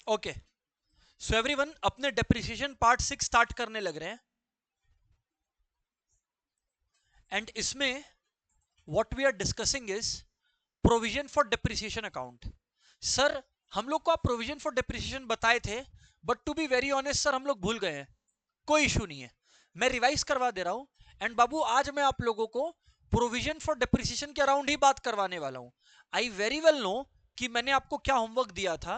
Okay, so everyone अपने depreciation part 6 start करने लग रहे हैं। एंड इसमें what we are discussing is provision for depreciation account. Sir हम लोग को आप प्रोविजन फॉर डेप्रिसिएशन बताए थे, but to be very honest sir हम लोग भूल गए हैं। कोई इशू नहीं है, मैं रिवाइज करवा दे रहा हूं। एंड बाबू आज मैं आप लोगों को प्रोविजन फॉर डेप्रिसिएशन के अराउंड ही बात करवाने वाला हूं। आई वेरी वेल नो कि मैंने आपको क्या होमवर्क दिया था,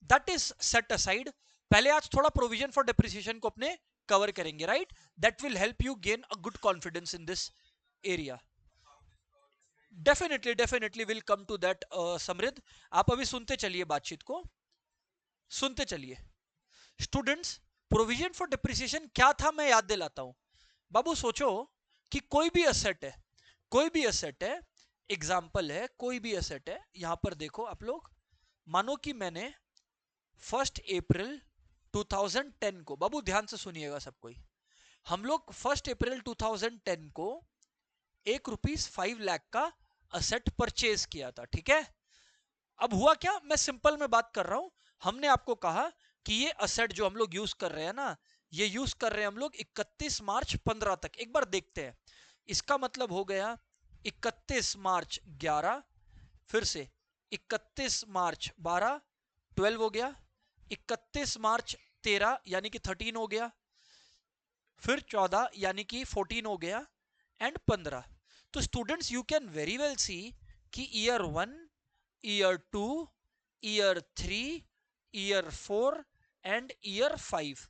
दैट इज सेट असाइड। पहले आज थोड़ा प्रोविजन फॉर डेप्रिसिएशन को अपने कवर करेंगे, right? That will help you gain a good confidence in this area. Definitely definitely will come to that Samriddh. आप अभी सुनते चलिए, बातचीत को सुनते चलिए। स्टूडेंट्स, प्रोविजन फॉर डिप्रिसिएशन क्या था मैं याद दिलाता हूं। बाबू सोचो कि कोई भी असेट है, कोई भी असेट है, एग्जाम्पल है, कोई भी असेट है। यहां पर देखो आप लोग, मानो कि मैंने 1 अप्रैल 2010 को, बाबू ध्यान से सुनिएगा सब कोई, हम लोग 1 अप्रैल 2010 को ₹1.5 लाख का असेट परचेज किया था, ठीक है? अब हुआ क्या, मैं सिंपल में बात कर रहा हूं। हमने आपको कहा कि ये असेट जो हम लोग यूज कर रहे हैं ना, ये यूज कर रहे हैं हम लोग 31 मार्च 15 तक। एक बार देखते हैं, इसका मतलब हो गया 31 मार्च 11, फिर से 31 मार्च 12, 12 हो गया, 31 मार्च 13 यानी कि 13 हो गया, फिर 14 यानी कि 14 हो गया, एंड 15। तो students you can very well see कि year 1, year 2, year 3, year 4 and year 5,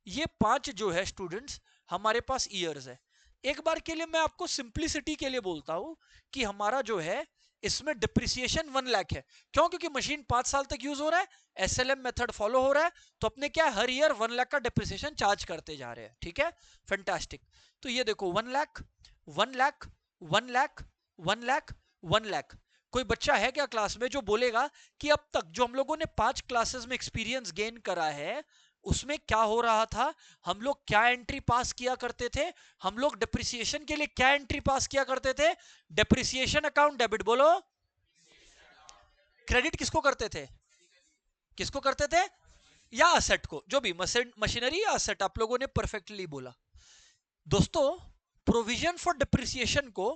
ये 5 जो है स्टूडेंट्स हमारे पास ईयर्स है। एक बार के लिए मैं आपको सिंप्लिसिटी के लिए बोलता हूं कि हमारा जो है इसमें डिप्रिसिएशन 1 लाख है। क्यों? क्योंकि मशीन 5 साल तक यूज हो रहा है, एसएलएम मेथड फॉलो हो रहा है, तो अपने क्या हर ईयर 1 लाख का डिप्रिसिएशन चार्ज करते जा रहे हैं, ठीक है? फैंटास्टिक। तो ये देखो 1 लाख, 1 लाख, 1 लाख, 1 लाख, 1 लाख। कोई बच्चा है क्या क्लास में जो बोलेगा कि अब तक जो हम लोगों ने 5 क्लासेस में एक्सपीरियंस गेन करा है उसमें क्या हो रहा था, हम लोग क्या एंट्री पास किया करते थे, हम लोग डिप्रिसिएशन के लिए क्या एंट्री पास किया करते थे? Depreciation account debit. बोलो, क्रेडिट किसको करते थे? किसको करते थे? या असेट को, जो भी मशीनरी या असेट, आप लोगों ने परफेक्टली बोला। दोस्तों, प्रोविजन फॉर डिप्रिसिएशन को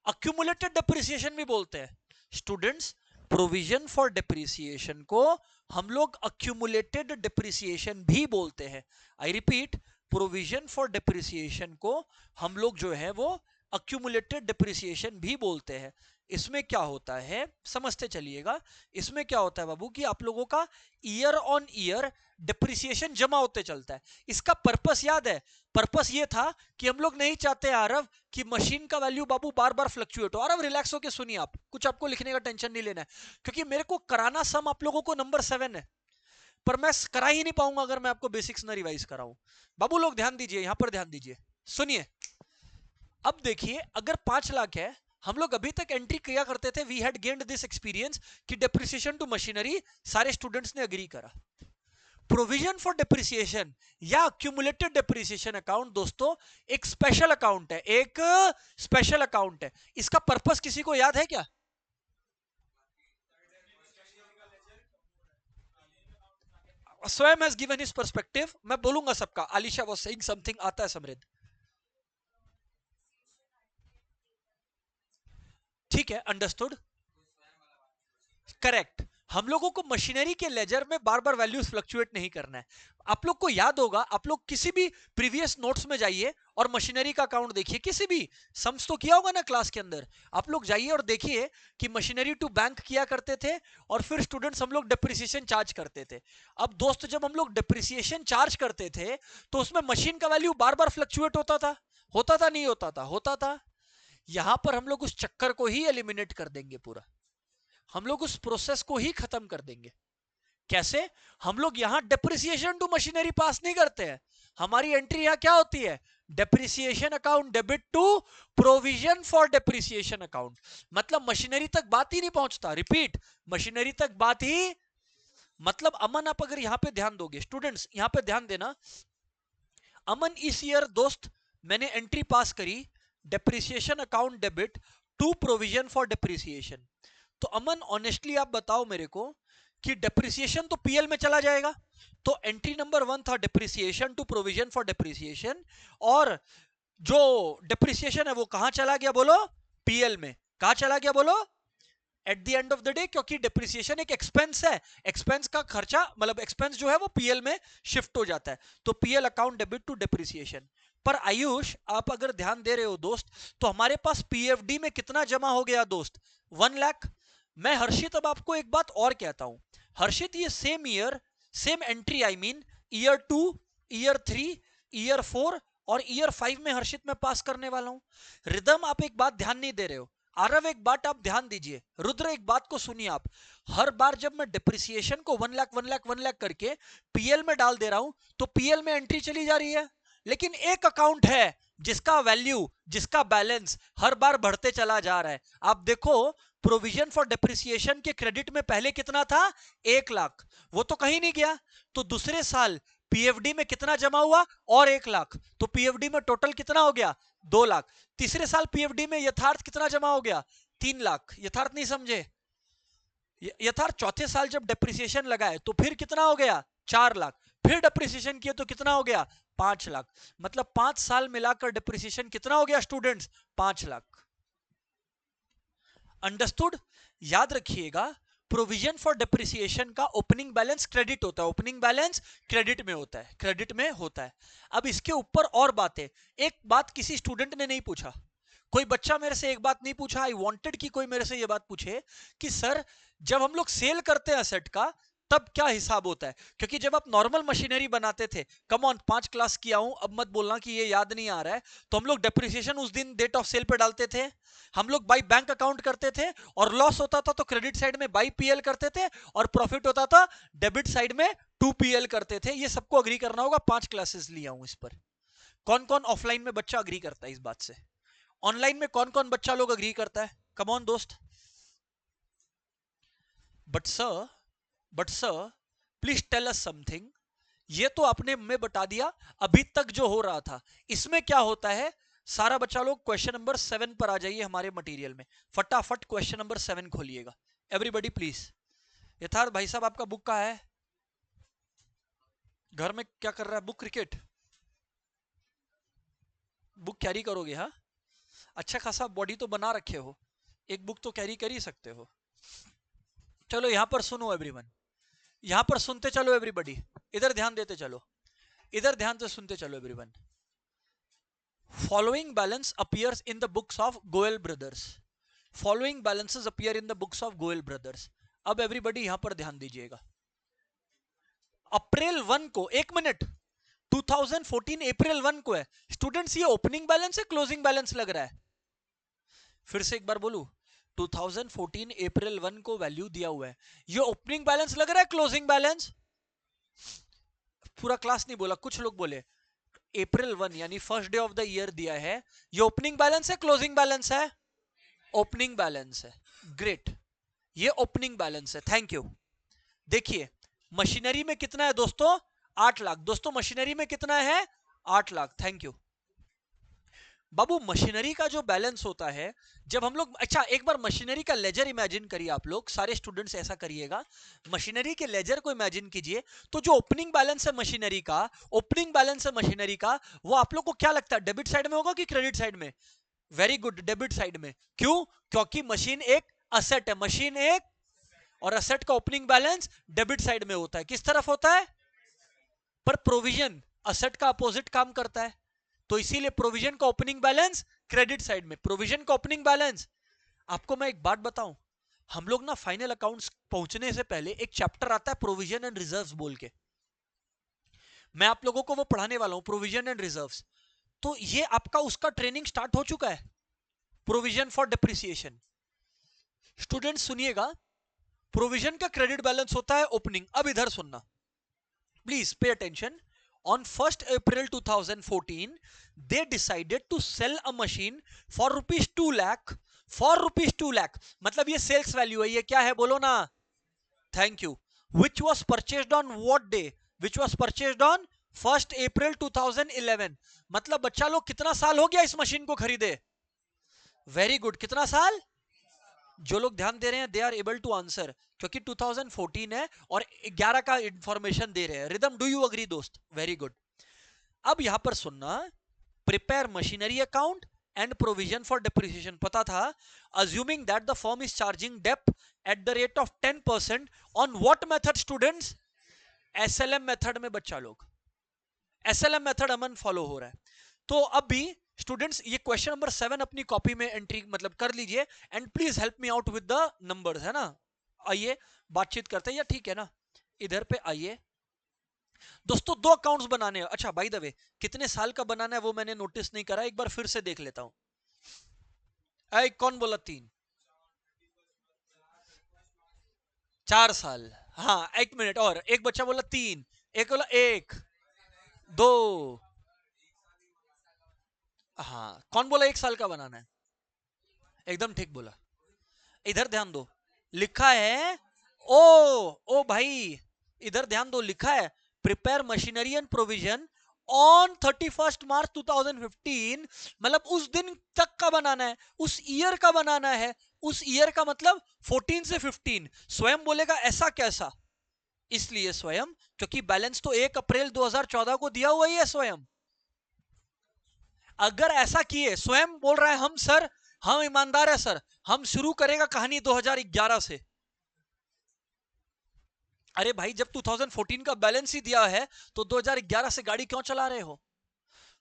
अक्यूमुलेटेड डिप्रिसिएशन भी बोलते हैं। स्टूडेंट्स, प्रोविजन फॉर डिप्रिसिएशन को हम लोग अक्यूमुलेटेड डिप्रिसिएशन भी बोलते हैं। I repeat, provision for depreciation को हम लोग जो है वो अक्यूमुलेटेड डिप्रिसिएशन भी बोलते हैं। इसमें क्या होता है समझते चलिएगा। इसमें क्या होता है बाबू कि आप लोगों का ईयर ऑन ईयर डिप्रिसिएशन जमा होते चलता है। इसका पर्पस याद है? पर्पस ये था कि हम लोग नहीं चाहते आरव कि मशीन का वैल्यू बाबू बार बार फ्लक्चुएट हो। आरव रिलैक्स होकर सुनिए, आप कुछ आपको लिखने का टेंशन नहीं लेना है, क्योंकि मेरे को कराना सम आप लोगों को नंबर 7 है, पर मैं करा ही नहीं पाऊंगा अगर मैं आपको बेसिक्स ना रिवाइज कराऊं। बाबू लोग ध्यान दीजिए, यहां पर ध्यान दीजिए, सुनिए। अब देखिए, अगर 5 लाख है, हम लोग अभी तक एंट्री किया करते थे, we had gained this experience कि डिप्रिसिएशन टू मशीनरी, सारे स्टूडेंट्स ने अग्री करा। प्रोविजन फॉर डिप्रिसिएशन या अक्यूमुलेटेड डिप्रिसिएशन अकाउंट दोस्तों एक स्पेशल अकाउंट है, एक स्पेशल अकाउंट है। इसका पर्पस किसी को याद है क्या? स्वयं हैज गिवन हिज पर्सपेक्टिव, मैं बोलूंगा सबका। आलिशा वाज सेइंग समथिंग, आता है समृद्ध, ठीक है, अंडरस्टूड, करेक्ट। हम लोगों को मशीनरी के लेजर में बार बार वैल्यूज फ्लक्चुएट नहीं करना है। आप लोग को याद होगा, आप लोग किसी भी प्रीवियस नोट्स में जाइए और मशीनरी का अकाउंट देखिए, किसी भी सम्स तो किया होगा ना क्लास के अंदर। आप लोग जाइए और देखिए कि मशीनरी टू बैंक किया करते थे और फिर स्टूडेंट्स हम लोग डिप्रिसिएशन चार्ज करते थे। अब दोस्त, जब हम लोग डिप्रिसिएशन चार्ज करते थे तो उसमें मशीन का वैल्यू बार बार फ्लक्चुएट होता था नहीं होता था? होता था। यहां पर हम लोग उस चक्कर को ही एलिमिनेट कर देंगे पूरा, हम लोग उस प्रोसेस को ही खत्म कर देंगे। कैसे? हम लोग यहां डेप्रिसिएशन टू मशीनरी पास नहीं करते हैं। हमारी एंट्री यहां क्या होती है? Depreciation account debit to provision for depreciation account. मतलब मशीनरी तक बात ही नहीं पहुंचता। रिपीट, मशीनरी तक बात ही, मतलब अमन, आप अगर यहां पे ध्यान दोगे, स्टूडेंट्स यहां पे ध्यान देना। अमन इस ईयर दोस्त मैंने एंट्री पास करी, depreciation account debit to provision for depreciation. तो अमन ऑनेस्टली आप बताओ मेरे को कि डेप्रिसिएशन तो पीएल में चला जाएगा, तो एंट्री नंबर 1 था depreciation to provision for depreciation, और जो डेप्रिसिएशन है वो कहां चला गया बोलो, पीएल में। कहां चला गया बोलो, at the end of the day, क्योंकि डेप्रिसिएशन एक एक्सपेंस है, एक्सपेंस का खर्चा मतलब एक्सपेंस जो है वो पीएल में शिफ्ट हो जाता है, तो PL account debit to depreciation. पर आयुष आप अगर ध्यान दे रहे हो दोस्त, तो हमारे पास पीएफडी में कितना जमा हो गया दोस्त, 1 लाख। मैं हर्षित अब आपको एक बात और कहता हूं, हर्षित ये same year same entry, I mean year 2, year 3, year 4 और ईयर 5 में हर्षित मैं पास करने वाला हूं। रिदम आप एक बात ध्यान नहीं दे रहे हो, आरव एक बात आप ध्यान दीजिए, रुद्र एक बात को सुनिए आप, हर बार जब मैं डिप्रिसिएशन को 1 लाख 1 लाख 1 लाख करके पीएल में डाल दे रहा हूं, तो पीएल में एंट्री चली जा रही है, लेकिन एक अकाउंट है जिसका वैल्यू, जिसका बैलेंस हर बार बढ़ते चला जा रहा है। आप देखो प्रोविजन फॉर डिप्रिसिएशन के क्रेडिट में पहले कितना था, 1 लाख, वो तो कहीं नहीं गया, तो दूसरे साल पीएफडी में कितना जमा हुआ, और 1 लाख, तो पीएफडी में टोटल कितना हो गया, 2 लाख। तीसरे साल पीएफडी में यथार्थ कितना जमा हो गया, 3 लाख। यथार्थ नहीं समझे, यथार्थ चौथे साल जब डेप्रिसिएशन लगाए तो फिर कितना हो गया, 4 लाख, फिर डेप्रिसिएशन किया तो कितना हो गया, 5 लाख। मतलब 5 साल मिलाकर डेप्रिसिएशन कितना हो गया स्टूडेंट्स, 5 लाख। अंडरस्टूड। याद रखिएगा प्रोविजन फॉर डेप्रिसिएशन का ओपनिंग बैलेंस क्रेडिट होता है, ओपनिंग बैलेंस क्रेडिट में होता है, क्रेडिट में होता है। अब इसके ऊपर और बातें, एक बात किसी स्टूडेंट ने नहीं पूछा, कोई बच्चा मेरे से एक बात नहीं पूछा, आई वांटेड कि कोई मेरे से ये बात पूछे कि सर जब हम लोग सेल करते हैं असेट का तब क्या हिसाब होता है, क्योंकि जब आप नॉर्मल मशीनरी बनाते थे, कम ऑन 5 क्लास किया हूं, अब मत बोलना कि ये याद नहीं आ रहा है, तो हम लोग डेप्रिसिएशन उस दिन डेट ऑफ सेल पे डालते थे, हम लोग बाई बैंक अकाउंट करते थे, और लॉस होता था तो क्रेडिट साइड में बाई पीएल करते थे, और प्रॉफिट होता था डेबिट साइड में 2 पीएल करते थे। ये सबको अग्री करना होगा, 5 क्लासेस लिया हूं इस पर। कौन कौन ऑफलाइन में बच्चा अग्री करता है इस बात से, ऑनलाइन में कौन कौन बच्चा लोग अग्री करता है, कम ऑन दोस्त। But sir please tell us something, ये तो आपने मैं बता दिया, अभी तक जो हो रहा था इसमें क्या होता है, सारा बच्चा लोग क्वेश्चन नंबर 7 पर आ जाइए हमारे मटेरियल में, फटाफट क्वेश्चन नंबर 7 खोलिएगा एवरीबॉडी प्लीज। यथार्थ भाई साहब आपका बुक कहाँ है, घर में क्या कर रहा है, बुक क्रिकेट, बुक कैरी करोगे, हाँ अच्छा खासा बॉडी तो बना रखे हो, एक बुक तो कैरी कर ही सकते हो। चलो यहां पर सुनो एवरीवन, यहां पर सुनते चलो एवरीबॉडी, इधर ध्यान देते चलो, इधर ध्यान से सुनते चलो everyone. Following balance appears in the books of Goyal brothers, following balances appear in the books of Goyal brothers. अब एवरीबॉडी यहां पर ध्यान दीजिएगा, अप्रैल 1 को, एक मिनट, 2014 अप्रैल 1 को है स्टूडेंट्स, ये ओपनिंग बैलेंस है क्लोजिंग बैलेंस लग रहा है, फिर से एक बार बोलू, 2014 अप्रैल 1 को वैल्यू दिया हुआ है, ये ओपनिंग बैलेंस लग रहा है क्लोजिंग बैलेंस, पूरा क्लास नहीं बोला, कुछ लोग बोले अप्रैल 1 यानी first day of the year दिया है, ये ओपनिंग बैलेंस है क्लोजिंग बैलेंस है, ओपनिंग बैलेंस है, ग्रेट, ये ओपनिंग बैलेंस है, थैंक यू। देखिए मशीनरी में कितना है दोस्तों, 8 लाख, दोस्तों मशीनरी में कितना है, 8 lakh, thank you Babu. Machinery का जो बैलेंस होता है जब हम लोग, अच्छा एक बार मशीनरी का लेजर इमेजिन करिए, आप लोग सारे स्टूडेंट्स ऐसा करिएगा, मशीनरी के लेजर को इमेजिन कीजिए, तो जो ओपनिंग बैलेंस है मशीनरी का, ओपनिंग बैलेंस है मशीनरी का, वो आप लोग को क्या लगता है डेबिट साइड में होगा कि क्रेडिट साइड में, वेरी गुड, डेबिट साइड में, क्यों, क्योंकि मशीन एक असेट है, मशीन एक, और असेट का ओपनिंग बैलेंस डेबिट साइड में होता है, किस तरफ होता है, पर प्रोविजन असेट का अपोजिट काम करता है, तो इसीलिए प्रोविजन का ओपनिंग बैलेंस क्रेडिट साइड में, प्रोविजन का ओपनिंग बैलेंस। आपको मैं एक बात बताऊं, हम लोग ना फाइनल अकाउंट्स पहुंचने से पहले एक चैप्टर आता है प्रोविजन एंड रिजर्व्स बोल के, मैं आप लोगों को वो पढ़ाने वाला हूं, प्रोविजन एंड रिजर्व्स, तो ये आपका उसका ट्रेनिंग स्टार्ट हो चुका है, प्रोविजन फॉर डिप्रिसिएशन। स्टूडेंट सुनिएगा, प्रोविजन का क्रेडिट बैलेंस होता है ओपनिंग, अब इधर सुनना please pay attention. On 1st April 2014, they decided to sell a machine for rupees 2 lakh, for rupees 2 lakh, मतलब ये सेल्स वैल्यू है, ये क्या है बोलो ना, thank you, which was purchased on what day, which was purchased on 1st April 2011, मतलब बच्चा लोग कितना साल हो गया इस मशीन को खरीदे, वेरी गुड, कितना साल, जो लोग ध्यान दे रहे हैं they are able to answer, क्योंकि 2014 है और 11 का इंफॉर्मेशन दे रहे हैं। रिदम, डू यू अग्री दोस्त? Very good. अब यहां पर सुनना, prepare machinery account and provision for depreciation. पता था, assuming that the firm is charging dep at the rate of 10% on what method students? SLM method में बच्चा लोग, एसएलएम मेथड अमन फॉलो हो रहा है। तो अब भी स्टूडेंट्स ये क्वेश्चन नंबर 7 अपनी कॉपी में एंट्री मतलब कर लीजिए, and please help me out with the numbers, है ना। आइए बातचीत करते हैं, या ठीक है ना, इधर पे आइए दोस्तों। दो अकाउंट्स बनाने हैं। अच्छा बाय द वे, कितने साल का बनाना है वो मैंने नोटिस नहीं करा, एक बार फिर से देख लेता हूं। कौन बोला 3? 4 साल। हाँ, 1 मिनट, और एक बच्चा बोला 3, एक बोला 1, 2। हाँ, कौन बोला 1 साल का बनाना है? एकदम ठीक बोला। इधर ध्यान दो, लिखा है, ओ ओ भाई, इधर ध्यान दो, लिखा है prepare machinery and provision on 31 मार्च 2015, मतलब उस दिन तक का बनाना है, उस ईयर का बनाना है। उस ईयर का मतलब 14 से 15। स्वयं बोलेगा ऐसा कैसा? इसलिए स्वयं, क्योंकि बैलेंस तो 1 अप्रैल 2014 को दिया हुआ ही है स्वयं। अगर ऐसा किए, स्वयं बोल रहा है हम सर, हम ईमानदार है सर, हम शुरू करेगा कहानी 2011 से। अरे भाई, जब 2014 का बैलेंस ही दिया है तो 2011 से गाड़ी क्यों चला रहे हो?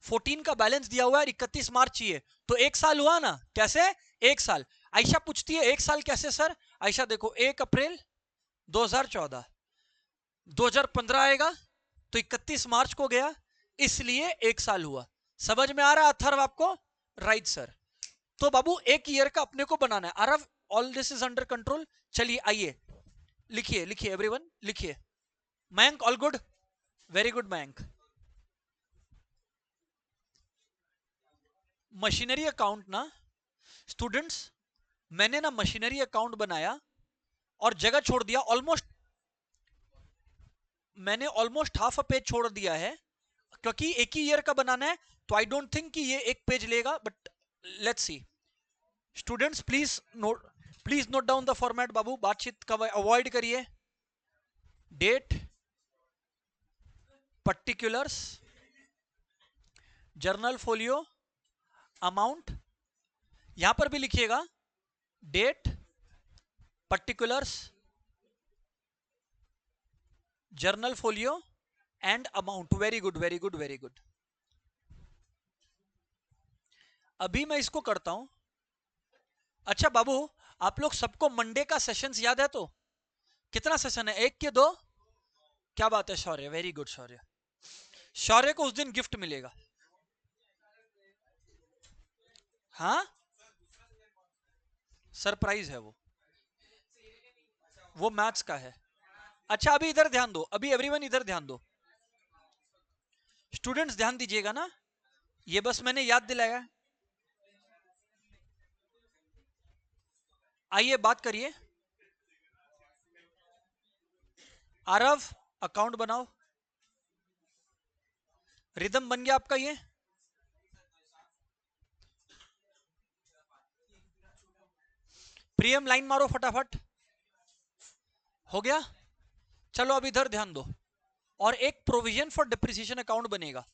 14 का बैलेंस दिया हुआ है, 31 मार्च चाहिए, तो 1 साल हुआ ना? कैसे 1 साल? आयशा पूछती है 1 साल कैसे सर? आयशा देखो, 1 अप्रैल 2014, 2015 आएगा तो 31 मार्च को गया, इसलिए 1 साल हुआ। समझ में आ रहा है अथर्व आपको? Right sir. तो बाबू एक ईयर का अपने को बनाना है। Arab, all this is under control. चलिए आइए, लिखिए लिखिए एवरीवन, लिखिए। Mayank, all good? Very good Mayank. Machinery account ना स्टूडेंट्स, मैंने ना मशीनरी अकाउंट बनाया और जगह छोड़ दिया ऑलमोस्ट, मैंने ऑलमोस्ट हाफ अ पेज छोड़ दिया है, क्योंकि एक ही ईयर का बनाना है, तो आई डोंट थिंक कि ये एक पेज लेगा, but let's see. Students please note down the format. बाबू बातचीत का अवॉइड करिए। Date, particulars, journal folio, amount, यहां पर भी लिखिएगा date, particulars, journal folio and amount. Very good very good very good. अभी मैं इसको करता हूं। अच्छा बाबू, आप लोग सबको मंडे का सेशंस याद है? तो कितना सेशन है, 1 के 2? क्या बात है शौर्य, वेरी गुड शौर्य। शौर्य को उस दिन गिफ्ट मिलेगा। हाँ, सरप्राइज है वो मैथ्स का है। अच्छा अभी इधर ध्यान दो, अभी एवरीवन इधर ध्यान दो। स्टूडेंट्स ध्यान दीजिएगा ना, ये बस मैंने याद दिलाया। आइए बात करिए। आरव, अकाउंट बनाओ। रिदम बन गया आपका ये? प्रियम लाइन मारो फटाफट। हो गया? चलो अब इधर ध्यान दो, और एक प्रोविजन फॉर डिप्रिसिएशन अकाउंट बनेगा।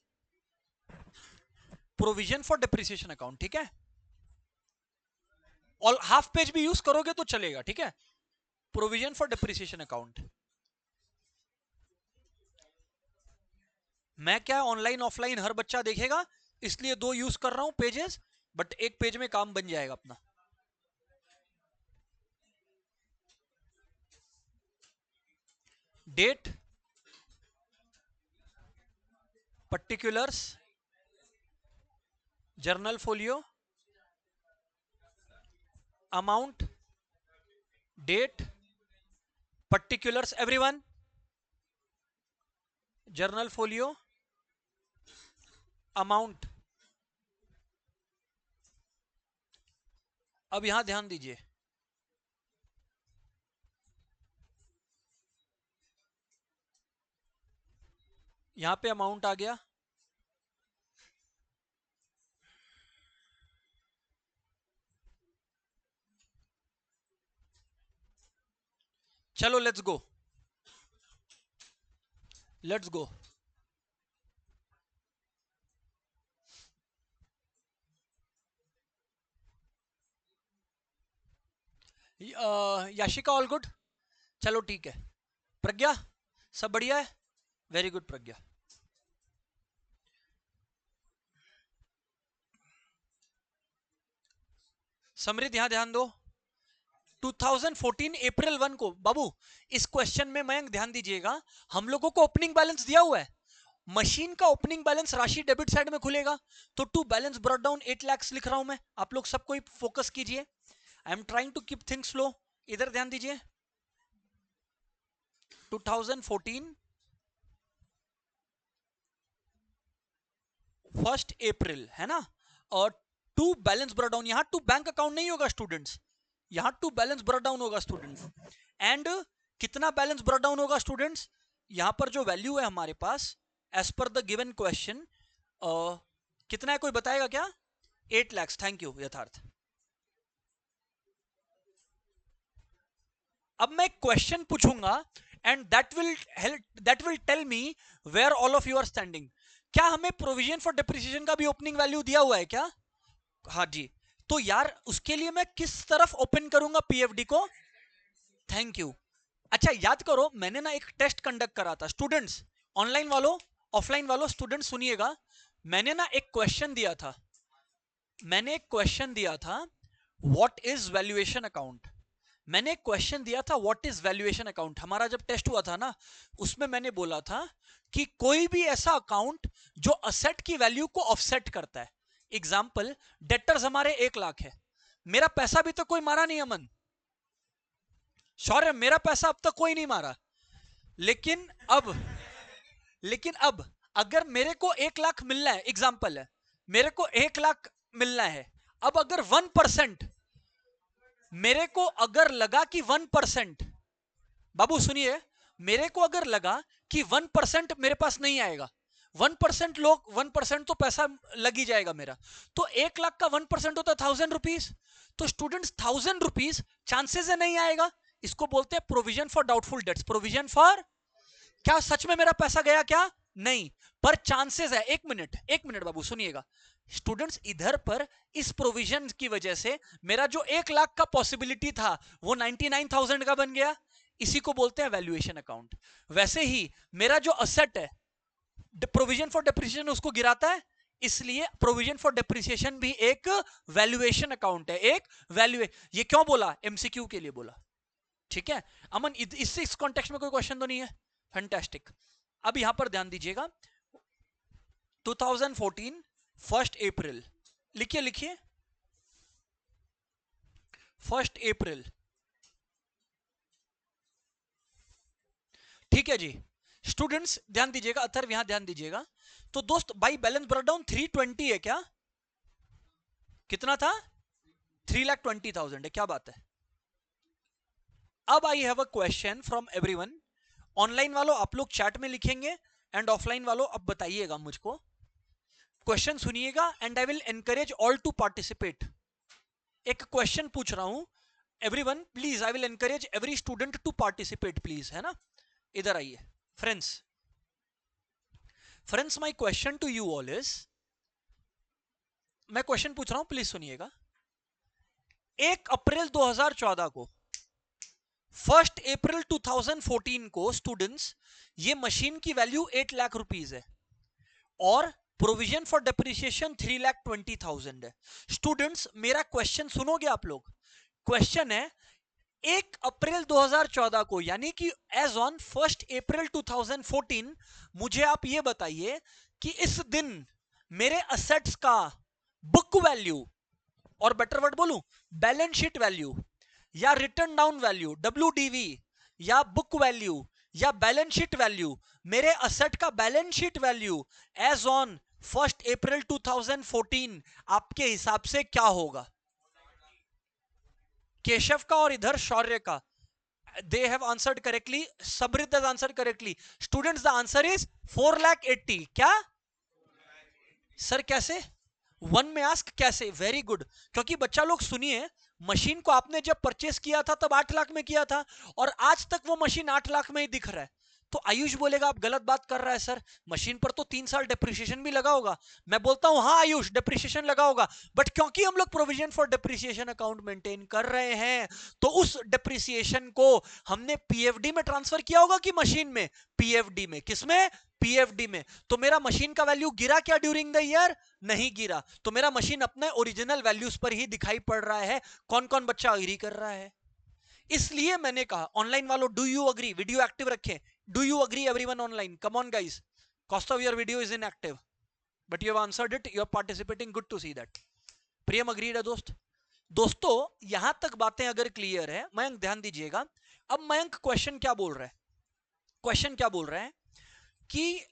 प्रोविजन फॉर डिप्रिसिएशन अकाउंट, ठीक है? और हाफ पेज भी यूज करोगे तो चलेगा, ठीक है? Provision for depreciation account. मैं क्या ऑनलाइन ऑफलाइन हर बच्चा देखेगा, इसलिए दो यूज कर रहा हूं पेजेस, बट एक पेज में काम बन जाएगा अपना। Date, particulars, journal folio, amount, date, particulars everyone, journal folio, amount. अब यहां ध्यान दीजिए, यहां पे अमाउंट आ गया, चलो let's go, let's go. Yashika all good, चलो ठीक है। प्रज्ञा सब बढ़िया है, वेरी गुड प्रज्ञा। समृद्ध यहां ध्यान दो, 2014 अप्रैल 1 को बाबू इस क्वेश्चन में मयंक ध्यान दीजिएगा, हम लोगों को ओपनिंग बैलेंस दिया हुआ है, मशीन का ओपनिंग बैलेंस राशि डेबिट साइड में खुलेगा, तो to balance brought down 8 lakh लिख रहा हूं मैं, आप लोग सबको फोकस कीजिए, I am trying to keep things slow, इधर ध्यान दीजिए। 2014 1 अप्रैल है ना, और टू बैलेंस ब्रॉट डाउन, यहां टू बैंक अकाउंट नहीं होगा स्टूडेंट्स, यहां टू बैलेंस ब्रॉट डाउन होगा स्टूडेंट्स, एंड कितना बैलेंस ब्रॉट डाउन होगा स्टूडेंट्स, यहां पर जो वैल्यू है हमारे पास as per the given question कितना है, कोई बताएगा क्या? 8 लाख, थैंक यू यथार्थ। अब मैं क्वेश्चन पूछूंगा and that will tell me where all of you are standing. क्या हमें प्रोविजन फॉर डिप्रिसिएशन का भी ओपनिंग वैल्यू दिया हुआ है क्या? हाँ जी, तो यार उसके लिए मैं किस तरफ ओपन करूंगा पीएफडी को? Thank you. अच्छा याद करो, मैंने ना एक टेस्ट कंडक्ट करा था स्टूडेंट्स, ऑनलाइन वालों ऑफलाइन वालों स्टूडेंट्स सुनिएगा, मैंने ना एक क्वेश्चन दिया था, मैंने एक क्वेश्चन दिया था व्हाट इज वैल्यूएशन अकाउंट, मैंने एक क्वेश्चन दिया था व्हाट इज वैल्यूएशन अकाउंट, हमारा जब टेस्ट हुआ था ना, उसमें मैंने बोला था कि कोई भी ऐसा अकाउंट जो असेट की वैल्यू को ऑफसेट करता है, एग्जाम्पल डेटर्स हमारे 1 लाख है, मेरा पैसा भी तो कोई मारा नहीं अमन, शौर्य मेरा पैसा अब तक कोई नहीं मारा, लेकिन अब अगर मेरे को 1 लाख मिलना है, एग्जाम्पल है मेरे को 1 लाख मिलना है, अब अगर 1% मेरे को अगर लगा कि 1%, बाबू सुनिए, मेरे को अगर लगा कि 1% मेरे पास नहीं आएगा, 1% लोग 1% तो पैसा लग ही जाएगा मेरा, तो 1 लाख का 1% होता है 1000 रुपीज, तो स्टूडेंट्स 1000 रुपीज चांसेस है नहीं आएगा, इसको बोलते हैं provision for doubtful debts, provision for, क्या सच में मेरा पैसा गया क्या? नहीं, पर चांसेस है। एक मिनट बाबू सुनिएगा स्टूडेंट्स, इधर पर इस प्रोविजन की वजह से मेरा जो 1 लाख का पॉसिबिलिटी था वो 99,000 का बन गया, इसी को बोलते हैं वैल्यूएशन अकाउंट। वैसे ही मेरा जो असेट है प्रोविजन फॉर डेप्रिसिएशन उसको गिराता है, इसलिए प्रोविजन फॉर डेप्रिसिएशन भी एक वैल्यूएशन अकाउंट है, एक वैल्यू। ये क्यों बोला? एमसीक्यू के लिए बोला, ठीक है अमन, इस कॉन्टेक्स्ट में कोई क्वेश्चन तो नहीं है? फैंटास्टिक। अब यहां पर ध्यान दीजिएगा, 2014 1 अप्रैल, लिखिए 1 अप्रैल, ठीक है जी। स्टूडेंट्स ध्यान दीजिएगा, अथर्व यहां ध्यान दीजिएगा, तो दोस्त बाई बैलेंस ब्रेकडाउन 320 है क्या? कितना था? 3,20,000 है, क्या बात है। अब I have a question from everyone, online वालों आप लोग चैट में लिखेंगे एंड ऑफलाइन वालों अब बताइएगा मुझको, क्वेश्चन सुनिएगा and I will encourage all to participate. एक क्वेश्चन पूछ रहा हूं everyone, please I will encourage every student to participate please, है ना। इधर आइए friends my question to you all is, मैं क्वेश्चन पूछ रहा हूं प्लीज सुनिएगा। 1 अप्रैल 2014 को, 1 अप्रैल 2014 को स्टूडेंट्स ये मशीन की वैल्यू 8 लाख रुपीस है और प्रोविजन फॉर डेप्रिसिएशन 3,20,000 है। स्टूडेंट्स मेरा क्वेश्चन सुनोगे आप लोग? क्वेश्चन है 1 अप्रैल 2014 को, यानी कि एज ऑन 1 अप्रैल 2014 मुझे आप ये बताइए कि इस दिन मेरे असेट्स का बुक वैल्यू, और बेटर वर्ड बोलूं बैलेंस शीट वैल्यू या रिटर्न डाउन वैल्यू WDV या बुक वैल्यू या बैलेंस शीट वैल्यू, मेरे असेट का balance sheet value as on 1 April 2014 आपके हिसाब से क्या होगा? केशव का और इधर शौर्य का, they have answered correctly, समृद्ध has answered correctly, students the answer is 4,80,000। क्या सर कैसे? 1 में आस्क कैसे? वेरी गुड, क्योंकि बच्चा लोग सुनिए, मशीन को आपने जब परचेस किया था तब 8 लाख में किया था और आज तक वो मशीन 8 लाख में ही दिख रहा है। तो आयुष बोलेगा आप गलत बात कर रहा है सर, मशीन पर तो 3 साल डेप्रिसिएशन भी लगा होगा। मैं बोलता हूं हाँ आयुष डेप्रिसिएशन लगा होगा, बट क्योंकि हम लोग provision for depreciation account maintain कर रहे हैं तो उस डेप्रिसिएशन को हमने पीएफडी में ट्रांसफर किया होगा कि मशीन में? पीएफडी में। किसमें? पीएफडी में। तो मेरा मशीन का वैल्यू गिरा क्या ड्यूरिंग द ईयर? नहीं गिरा। तो मेरा मशीन अपने ओरिजिनल वैल्यूज पर ही दिखाई पड़ रहा है। कौन कौन बच्चा अग्री कर रहा है? इसलिए मैंने कहा ऑनलाइन वालों do you agree, video active रखें। Do you agree everyone online? Come on guys, cost of your video is inactive but you have answered it, you are participating, good to see that. Priyam agreed है दोस्त? दोस्तों यहां तक बातें अगर clear है, मयंक ध्यान दीजिएगा। अब मयंक क्वेश्चन क्या बोल रहा है? क्वेश्चन क्या बोल रहा है कि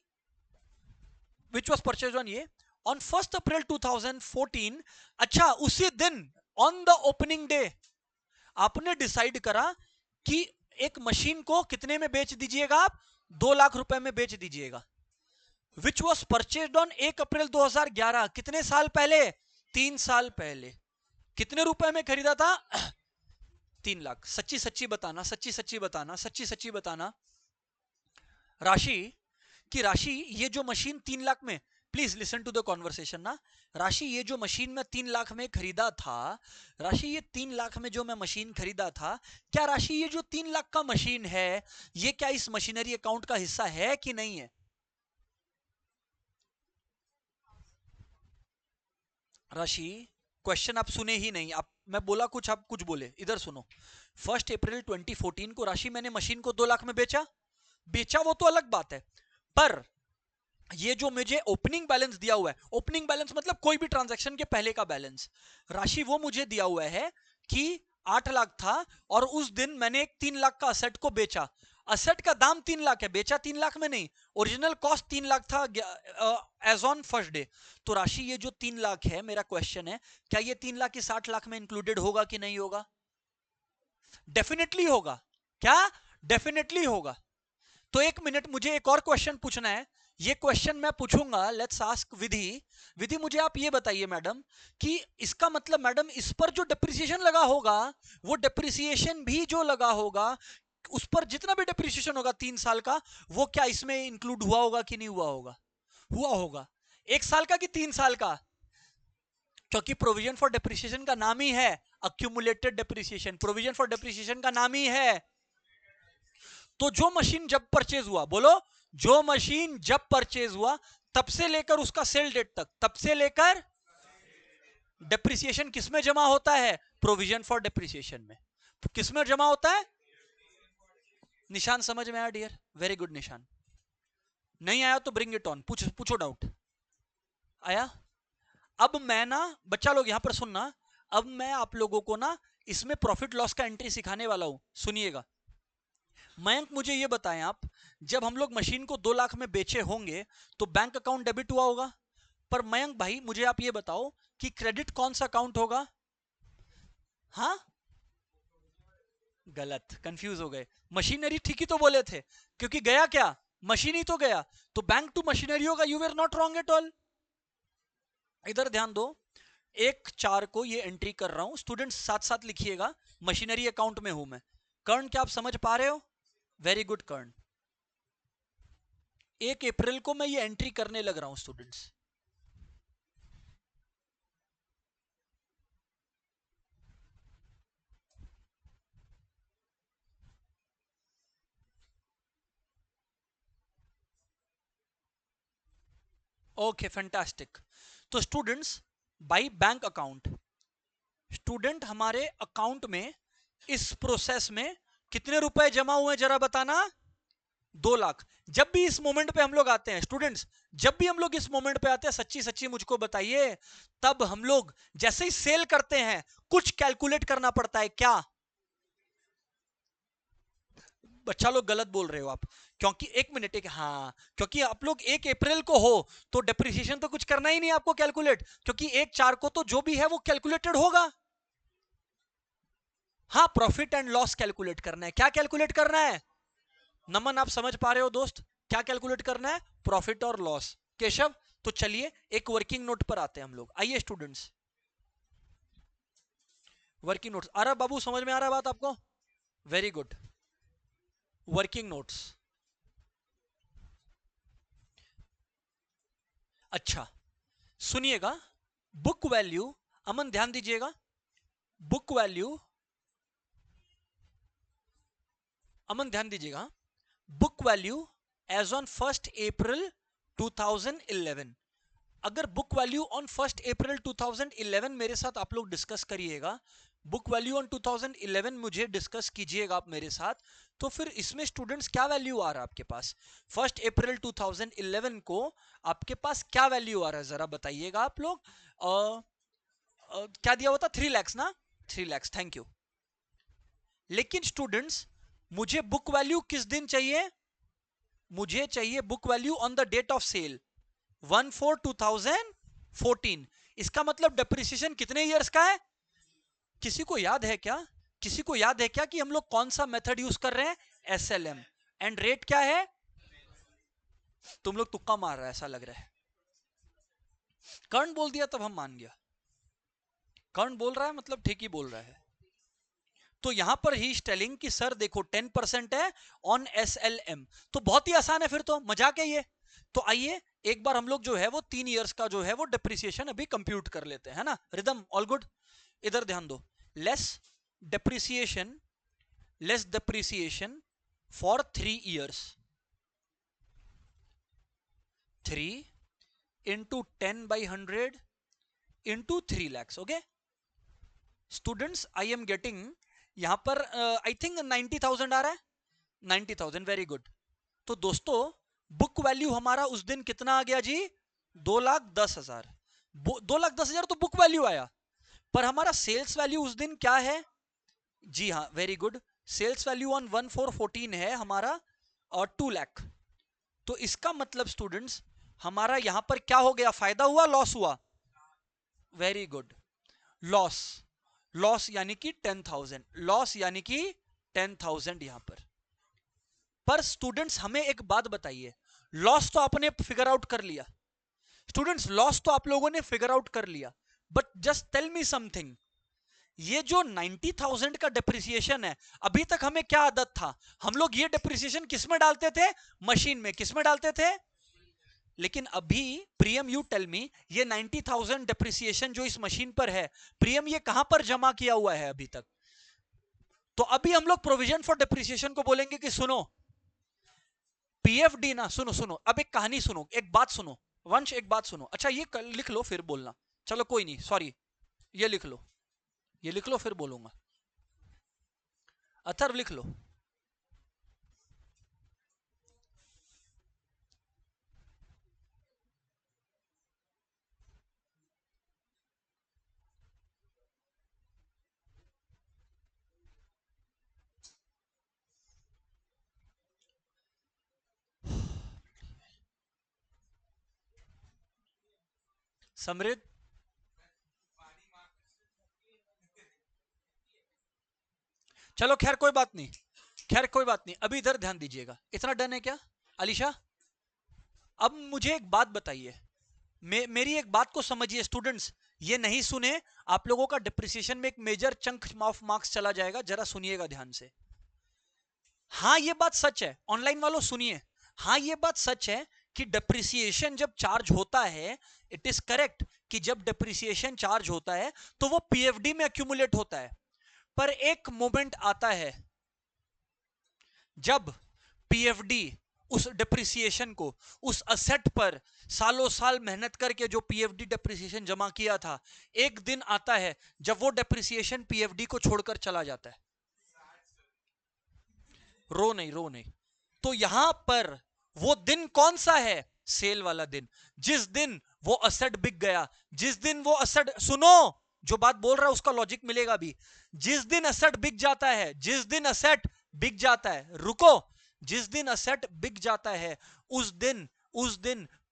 विच वॉज परचेज ऑन ये ऑन 1 अप्रैल 2014। अच्छा उसी दिन ऑन द ओपनिंग डे आपने डिसाइड करा कि एक मशीन को कितने में बेच दीजिएगा? आप 2 लाख रुपए में बेच दीजिएगा। विच वॉज परचेज ऑन 1 अप्रैल 2011। कितने साल पहले? 3 साल पहले। कितने रुपए में खरीदा था? 3 लाख। सच्ची सच्ची बताना, सच्ची सच्ची बताना, सच्ची सच्ची बताना राशि कि राशि ये जो मशीन 3 लाख में, please listen to the conversation ना। राशि ये जो मशीन में 3 लाख में खरीदा था, राशि ये 3 लाख में जो मैं मशीन खरीदा था, क्या राशि ये जो 3 लाख का मशीन है ये क्या इस मशीनरी अकाउंट का हिस्सा है कि नहीं है? राशि क्वेश्चन आप सुने ही नहीं, आप मैं बोला कुछ आप कुछ बोले, इधर सुनो। 1 अप्रैल 2014 को राशि मैंने मशीन को 2 लाख में बेचा। बेचा वो तो अलग बात है, पर ये जो मुझे ओपनिंग बैलेंस दिया हुआ है, ओपनिंग बैलेंस मतलब कोई भी ट्रांजैक्शन के पहले का बैलेंस, राशि वो मुझे दिया हुआ है कि 8 लाख था और उस दिन मैंने एक 3 लाख का असेट को बेचा। असेट का दाम 3 लाख है, बेचा 3 लाख में नहीं, ओरिजिनल कॉस्ट 3 लाख था एज ऑन फर्स्ट डे। तो राशि ये जो 3 लाख है, मेरा क्वेश्चन है क्या ये 3 लाख इस 8 लाख में इंक्लूडेड होगा कि नहीं होगा? डेफिनेटली होगा। क्या? डेफिनेटली होगा। तो एक मिनट, मुझे एक और क्वेश्चन पूछना है। ये क्वेश्चन मैं पूछूंगा, लेट्स आस्क विधि। विधि मुझे आप ये बताइए मैडम कि इसका मतलब मैडम इस पर जो डेप्रिसिएशन लगा होगा, वो डेप्रिसिएशन भी जो लगा होगा उस पर जितना भी डेप्रिसिएशन होगा 3 साल का, वो क्या इसमें इंक्लूड हुआ होगा कि नहीं हुआ होगा? हुआ होगा। 1 साल का कि 3 साल का? क्योंकि प्रोविजन फॉर डेप्रिसिएशन का नाम ही है accumulated depreciation, provision for depreciation का नाम ही है। तो जो मशीन जब परचेज हुआ, बोलो, जो मशीन जब परचेज हुआ तब से लेकर उसका सेल डेट तक, तब से लेकर डेप्रिसिएशन किस में जमा होता है? प्रोविजन फॉर डेप्रिसिएशन में। किस में जमा होता है? निशान समझ में आया डियर? वेरी गुड निशान। नहीं आया तो ब्रिंग इट ऑन, पूछो डाउट। आया? अब मैं ना बच्चा लोग यहां पर सुनना, अब मैं आप लोगों को ना इसमें प्रॉफिट लॉस का एंट्री सिखाने वाला हूं, सुनिएगा। मयंक मुझे ये बताएं आप, जब हम लोग मशीन को 2 लाख में बेचे होंगे तो बैंक अकाउंट डेबिट हुआ होगा, पर मयंक भाई मुझे आप ये बताओ कि क्रेडिट कौन सा अकाउंट होगा? हाँ गलत, कंफ्यूज हो गए। मशीनरी ठीक ही तो बोले थे, क्योंकि गया क्या? मशीन ही तो गया, तो बैंक टू मशीनरी होगा। You were not wrong at all. इधर ध्यान दो, 1/4 को ये एंट्री कर रहा हूं, स्टूडेंट्स साथ साथ लिखिएगा। मशीनरी अकाउंट में हूं मैं। कर्ण क्या आप समझ पा रहे हो? वेरी गुड कर्ण। 1 अप्रैल को मैं ये एंट्री करने लग रहा हूं स्टूडेंट्स। Okay fantastic. तो students by bank account, student हमारे अकाउंट में इस प्रोसेस में कितने रुपए जमा हुए जरा बताना? 2 लाख। जब भी इस मोमेंट पे हम लोग आते हैं स्टूडेंट्स, जब भी हम लोग इस मोमेंट पे आते हैं, सच्ची सच्ची मुझको बताइए, तब हम लोग जैसे ही सेल करते हैं कुछ कैलकुलेट करना पड़ता है क्या? बच्चा लोग गलत बोल रहे हो आप, क्योंकि एक मिनट, एक हाँ, क्योंकि आप लोग 1 अप्रैल को हो तो डेप्रिसिएशन तो कुछ करना ही नहीं आपको कैलकुलेट, क्योंकि 1/4 को तो जो भी है वो कैलकुलेटेड होगा। हाँ प्रॉफिट एंड लॉस कैलकुलेट करना है। क्या कैलकुलेट करना है? नमन आप समझ पा रहे हो दोस्त? क्या कैलकुलेट करना है? प्रॉफिट और लॉस। केशव तो चलिए एक वर्किंग नोट पर आते हैं हम लोग। आइए स्टूडेंट्स, वर्किंग नोट्स आ रहा बाबू, समझ में आ रहा बात आपको? Very good. वर्किंग नोट्स, अच्छा सुनिएगा, बुक वैल्यू, अमन ध्यान दीजिएगा, बुक वैल्यू, अमन ध्यान दीजिएगा, बुक वैल्यू एज ऑन 1 अप्रैल 2011। अगर बुक वैल्यू ऑन 1 अप्रैल 2011 मेरे साथ आप लोग डिस्कस करिएगा, बुक वैल्यू ऑन 2011 मुझे डिस्कस कीजिएगा आप मेरे साथ, तो फिर इसमें स्टूडेंट्स क्या वैल्यू आ रहा है आपके पास? 1 अप्रैल 2011 को आपके पास क्या वैल्यू आ रहा है जरा बताइएगा आप लोग। क्या दिया हुआ था? 3 lakhs ना? 3 lakhs, थैंक यू। लेकिन स्टूडेंट्स मुझे बुक वैल्यू किस दिन चाहिए? मुझे चाहिए book value on the date of sale 1/4/2014। इसका मतलब डेप्रिसिएशन कितने इयर्स का है? किसी को याद है क्या? किसी को याद है क्या कि हम लोग कौन सा मेथड यूज कर रहे हैं? SLM। एंड रेट क्या है? तुम लोग तुक्का मार रहा है ऐसा लग रहा है। कर्ण बोल दिया तब हम मान गया। कर्ण बोल रहा है मतलब ठीक ही बोल रहा है। तो यहां पर ही टेलिंग कि सर देखो 10% है ऑन SLM, तो बहुत ही आसान है, फिर तो मजाक है ये। तो आइए एक बार हम लोग जो है वो 3 इयर्स का जो है वो डिप्रिसिएशन अभी कंप्यूट कर लेते हैं, है ना? रिदम ऑल गुड, इधर ध्यान दो। Less depreciation, less depreciation for 3 years, 3 into 10/100 into 3 lakhs। Okay students, I am getting यहां पर आई थिंक 90,000 आ रहा है, 90,000, वेरी गुड। तो दोस्तों बुक वैल्यू हमारा उस दिन कितना आ गया जी? 2,10,000। 2,10,000 तो बुक वैल्यू आया, पर हमारा सेल्स वैल्यू उस दिन क्या है? जी हाँ, very good. Sales value on 1/4/14 है हमारा और 2 लाख। तो इसका मतलब स्टूडेंट्स हमारा यहां पर क्या हो गया? फायदा हुआ, लॉस हुआ? Very good, loss. लॉस यानी कि 10,000, लॉस यानी कि 10,000 यहां पर स्टूडेंट्स हमें एक बात बताइए, लॉस तो आपने फिगर आउट कर लिया, स्टूडेंट्स लॉस तो आप लोगों ने फिगर आउट कर लिया, but just tell me something, ये जो 90,000 का डिप्रिसिएशन है, अभी तक हमें क्या आदत था? हम लोग ये डिप्रिसिएशन किस में डालते थे? मशीन में। किस में डालते थे? लेकिन अभी प्रियम यू टेल मी, ये 90,000 डिप्रिसिएशन जो इस मशीन पर है, प्रियम ये कहां पर जमा किया हुआ है अभी तक? तो अभी हम लोग प्रोविजन फॉर डिप्रिसिएशन को बोलेंगे कि सुनो PFD ना, सुनो सुनो, अब एक कहानी सुनो, एक बात सुनो वंश, एक बात सुनो। अच्छा ये लिख लो फिर बोलना, चलो कोई नहीं, सॉरी, ये लिख लो, ये लिख लो फिर बोलूंगा। अथर्व लिख लो। समृद्ध, चलो खैर कोई बात नहीं, खैर कोई बात नहीं, अभी इधर ध्यान दीजिएगा। इतना डन है क्या अलीशा? अब मुझे एक बात बताइए, मेरी एक बात को समझिए स्टूडेंट्स, ये नहीं सुने आप लोगों का डिप्रिसिएशन में एक मेजर चंक ऑफ मार्क्स चला जाएगा, जरा सुनिएगा ध्यान से। हाँ ये बात सच है, ऑनलाइन वालों सुनिए, हाँ ये बात सच है कि डिप्रिसिएशन जब चार्ज होता है, इट इज करेक्ट कि जब डिप्रिसिएशन चार्ज होता है तो वो PFD में एक्यूमुलेट होता है, पर एक मोमेंट आता है जब PFD उस डिप्रिसिएशन को, उस असेट पर सालों साल मेहनत करके जो PFD डिप्रिसिएशन जमा किया था, एक दिन आता है जब वो डिप्रिसिएशन PFD को छोड़कर चला जाता है। रो नहीं, रो नहीं। तो यहां पर वो दिन कौन सा है? सेल वाला दिन, जिस दिन वो असेट बिक गया, जिस दिन वो असेट, सुनो जो बात बोल रहा है उसका लॉजिक मिलेगा भी, जिस दिन असेट बिक जाता है, जिस दिन असेट बिक जाता है, रुको, जिस दिन असेट बिक जाता है उस दिन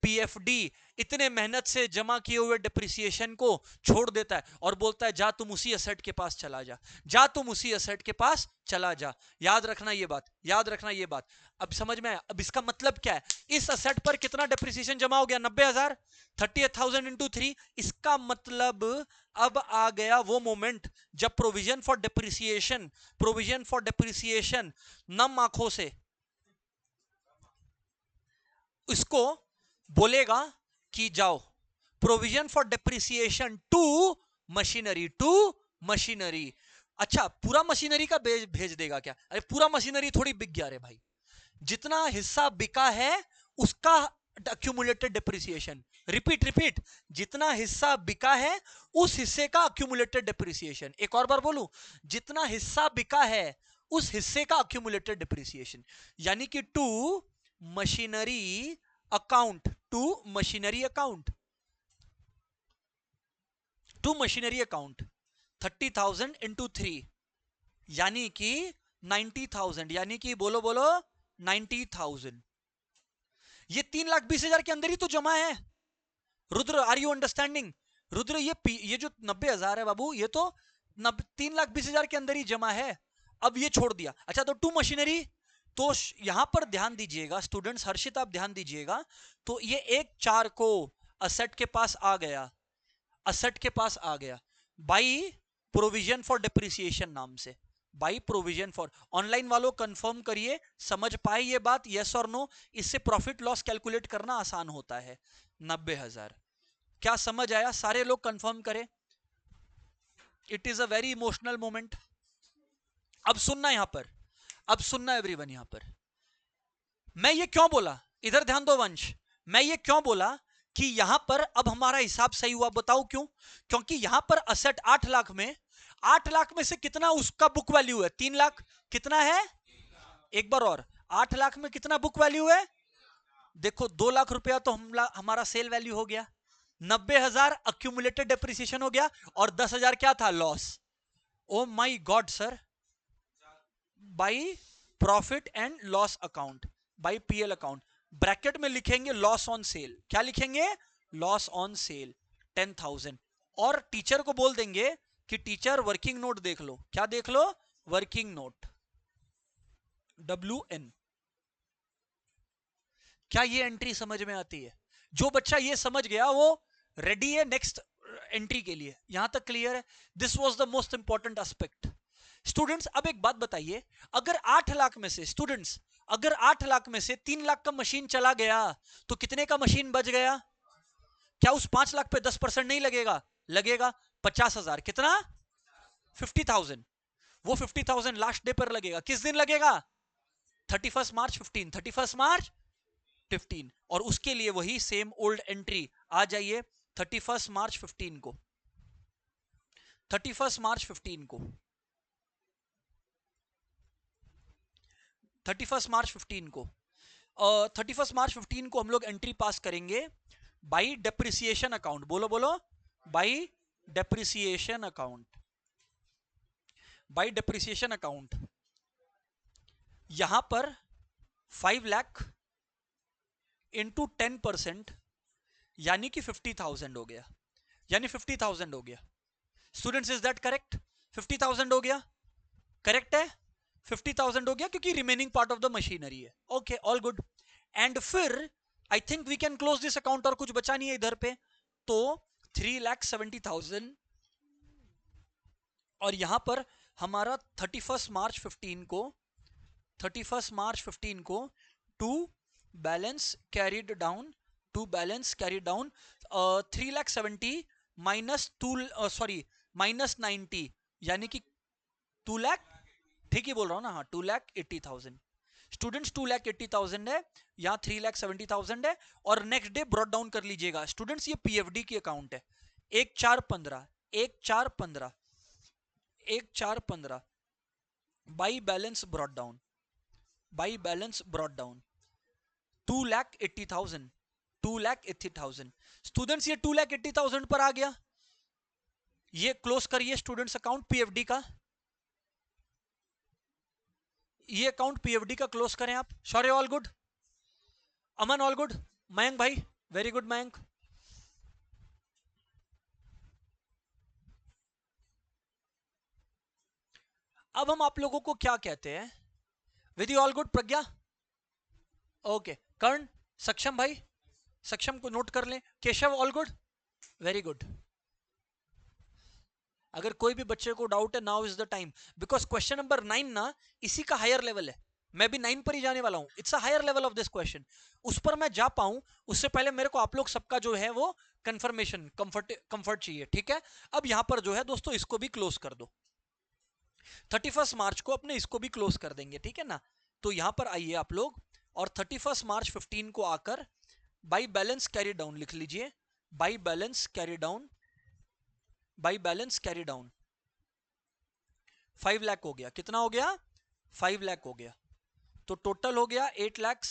पीएफडी इतने मेहनत से जमा किए हुए डिप्रिसिएशन को छोड़ देता है और बोलता है जा तुम उसी एसेट के पास चला जा, जा तुम उसी एसेट के पास चला जा। याद रखना ये बात, याद रखना ये बात। अब समझ में आया? अब इसका मतलब क्या है? इस एसेट पर कितना डिप्रिसिएशन जमा हो गया? 90,000, 38,000 इंटू 3। इसका मतलब अब आ गया वो मोमेंट जब provision for depreciation, provision for depreciation नम आंखों से इसको बोलेगा कि जाओ provision for depreciation to machinery, to machinery. अच्छा, पूरा मशीनरी का भेज देगा क्या? अरे पूरा मशीनरी थोड़ी बिक गया रे भाई, जितना हिस्सा बिका है उसका अक्यूमुलेटेड डिप्रिसिएशन। रिपीट रिपीट, जितना हिस्सा बिका है उस हिस्से का अक्यूमुलेटेड डिप्रिसिएशन। एक और बार बोलूं, जितना हिस्सा बिका है उस हिस्से का अक्यूमुलेटेड डिप्रिसिएशन, यानी कि to machinery account, to machinery account, to machinery account 30,000 into 3 यानी कि 90,000, यानी कि बोलो बोलो 90,000। ये 3,20,000 के अंदर ही तो जमा है Rudra, are you understanding? Rudra ये जो 90,000 है बाबू, ये तो 3,20,000 के अंदर ही जमा है। अब ये छोड़ दिया। अच्छा, तो टू मशीनरी, तो यहां पर ध्यान दीजिएगा स्टूडेंट्स, हर्षित आप ध्यान दीजिएगा। तो ये 1/4 को असेट के पास आ गया, असेट के पास आ गया बाई प्रोविजन फॉर डिप्रिसिएशन नाम से, बाई प्रोविजन फॉर। ऑनलाइन वालों कंफर्म करिए, समझ पाए ये बात, यस और नो? इससे प्रॉफिट लॉस कैलकुलेट करना आसान होता है। 90,000, क्या समझ आया? सारे लोग कंफर्म करें। It is a very emotional moment. अब सुनना यहां पर, अब सुनना एवरीवन यहां पर। मैं ये क्यों बोला, इधर ध्यान दो वंश, मैं ये क्यों बोला कि यहां पर अब हमारा हिसाब सही हुआ? बताओ क्यों? क्योंकि यहां पर असेट 8 लाख में, 8 लाख में से कितना उसका बुक वैल्यू है? 3 लाख। कितना है? एक बार और, 8 लाख में कितना बुक वैल्यू है? देखो 2 लाख रुपया तो हमारा सेल वैल्यू हो गया, 90,000 अक्यूमुलेटेड डेप्रिसिएशन हो गया, और 10,000 क्या था? Loss. Oh my god sir, by profit and loss account, by PL account, bracket में लिखेंगे लॉस ऑन सेल। क्या लिखेंगे? Loss on sale 10,000। और टीचर को बोल देंगे कि टीचर वर्किंग नोट देख लो। क्या देख लो? Working note, WN। क्या ये एंट्री समझ में आती है? जो बच्चा ये समझ गया वो रेडी है नेक्स्ट एंट्री के लिए। यहां तक क्लियर है? This was the most important aspect. Students अब एक बात बताइए, अगर 8 लाख में से स्टूडेंट्स, अगर 8 लाख में से 3 लाख का मशीन चला गया तो कितने का मशीन बच गया? क्या उस 5 लाख पे 10% नहीं लगेगा? लगेगा। 50,000 कितना? 50,000। वो 50,000 लास्ट डे पर लगेगा। किस दिन लगेगा? 31 मार्च 15, 31 मार्च 15। और उसके लिए वही सेम ओल्ड एंट्री आ जाइए 31 मार्च 15 को, 31 मार्च 15 को, 31 मार्च 15 को, 31 मार्च 15 को हम लोग एंट्री पास करेंगे बाई डेप्रिसिएशन अकाउंट। बोलो बोलो, by depreciation account, by depreciation account. यहां पर 5 लाख इंटू 10% यानी कि 50,000 हो गया, यानी 50,000 हो गया। Students is that correct? 50,000 हो गया, करेक्ट है? 50,000 हो गया क्योंकि remaining part of the machinery है। Okay, all good. एंड फिर I think we can close this account, और कुछ बचा नहीं है इधर पे, तो 3,70,000। और यहां पर हमारा 31 मार्च 15 को, 31 मार्च 15 को to balance carried down, to balance carried down 3,70,000 minus 2 sorry minus 90, यानी कि 2 लाख, ठीक ही बोल रहा हूं ना? हाँ, 2,80,000। स्टूडेंट्स 2,80,000 है, यहां 3,70,000 है, और नेक्स्ट डे ब्रॉट डाउन कर लीजिएगा। स्टूडेंट्स ये पीएफडी की अकाउंट है, 1/4/15, 1/4/15, 1/4/15 by balance brought down, by balance brought down 2,80,000, 2,80,000। Students ये 2,80,000 पर आ गया। ये क्लोज करिए स्टूडेंट्स अकाउंट पीएफडी का, ये अकाउंट पीएफडी का क्लोज करें आप। Sorry, all good? Aman all good? Mayank भाई वेरी गुड मयंक। अब हम आप लोगों को क्या कहते हैं, with you all good Pragya? Okay, Karn, Saksham भाई, सक्षम को नोट कर लें, Keshav all good, very good. अगर कोई भी बच्चे को डाउट है, now is the time, because question number 9 ना इसी का हायर लेवल है, मैं भी 9 पर ही जाने वाला हूं, it's a higher level of this question. उस पर मैं जा पाऊं उससे पहले मेरे को आप लोग सबका जो है वो कंफर्मेशन, कंफर्ट चाहिए, ठीक है? अब यहां पर जो है दोस्तों इसको भी क्लोज कर दो, 31 मार्च को अपने इसको भी क्लोज कर देंगे, ठीक है ना? तो यहां पर आइए आप लोग, और 31 मार्च 15 को आकर बाई बैलेंस कैरी डाउन लिख लीजिए, by balance carry down, by balance carry down 5 lakh हो गया, कितना हो गया? 5 लाख हो गया। तो टोटल हो गया 8 लाख,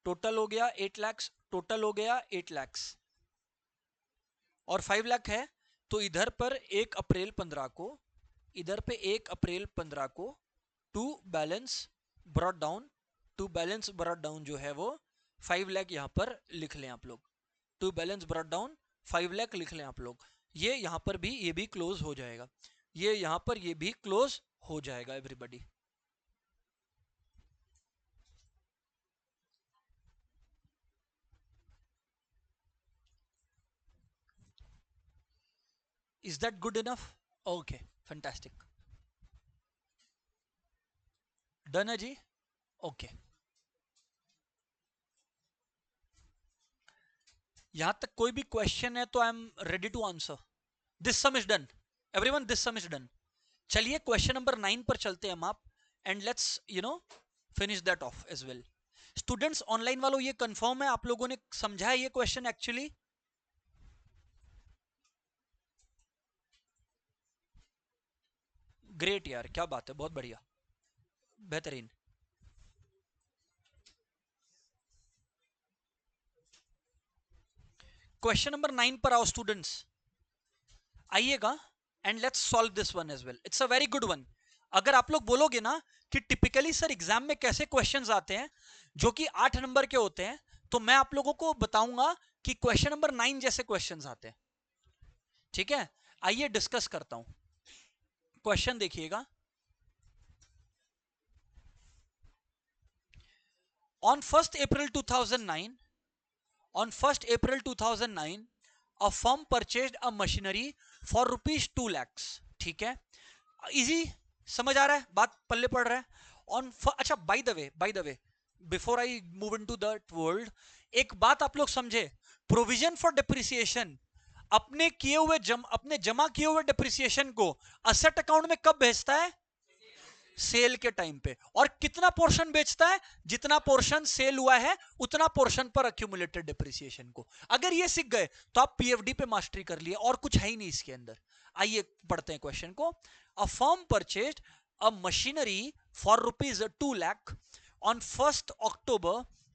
टोटल हो गया 8 लाख, टोटल हो गया 8 लाख, और 5 लाख है। तो इधर पर 1 अप्रैल 15 को, इधर पे 1 अप्रैल 15 को to balance brought down, to balance brought down जो है वो 5 लाख यहां पर लिख लें आप लोग, to balance brought down 5 lakh लिख लें आप लोग। ये यहां पर भी, ये भी क्लोज हो जाएगा, ये यहां पर ये भी क्लोज हो जाएगा everybody. Is that good enough? Okay, fantastic, done है जी, ओके। यहां तक कोई भी क्वेश्चन है तो I am ready to answer. This sum is done everyone, this sum is done. चलिए क्वेश्चन नंबर 9 पर चलते हैं हम आप, and let's finish that off as well. Students online वालों ये कंफर्म है, आप लोगों ने समझा है ये क्वेश्चन एक्चुअली? ग्रेट यार, क्या बात है, बहुत बढ़िया, बेहतरीन। क्वेश्चन नंबर 9 पर आओ स्टूडेंट्स, आइएगा, and let's solve this one as well, it's a very good one. अगर आप लोग बोलोगे ना कि टिपिकली सर एग्जाम में कैसे क्वेश्चंस आते हैं जो कि 8 नंबर के होते हैं, तो मैं आप लोगों को बताऊंगा कि क्वेश्चन नंबर 9 जैसे क्वेश्चंस आते हैं, ठीक है? आइए डिस्कस करता हूं, क्वेश्चन देखिएगा। On 1st April 2009, on 1st April 2009 a firm purchased a machinery for rupees 2 lakhs, ठीक है? इजी, समझ आ रहा है बात, पल्ले पड़ रहा है? ऑन, अच्छा by the way before I move into that world, एक बात आप लोग समझे, प्रोविजन फॉर डिप्रिसिएशन अपने जमा किए हुए डिप्रिसिएशन को असेट अकाउंट में कब भेजता है? सेल के टाइम पे। और कितना पोर्शन बेचता है? जितना पोर्शन सेल हुआ है उतना पोर्शन पर अक्यूमुलेटेड डिप्रिसिएशन को। अगर ये सीख गए तो आप पीएफडी पे मास्टरी कर लिए, और कुछ है ही नहीं इसके अंदर। आइए पढ़ते हैं क्वेश्चन को। A firm purchased a machinery for rupees 2 lakh on 1st October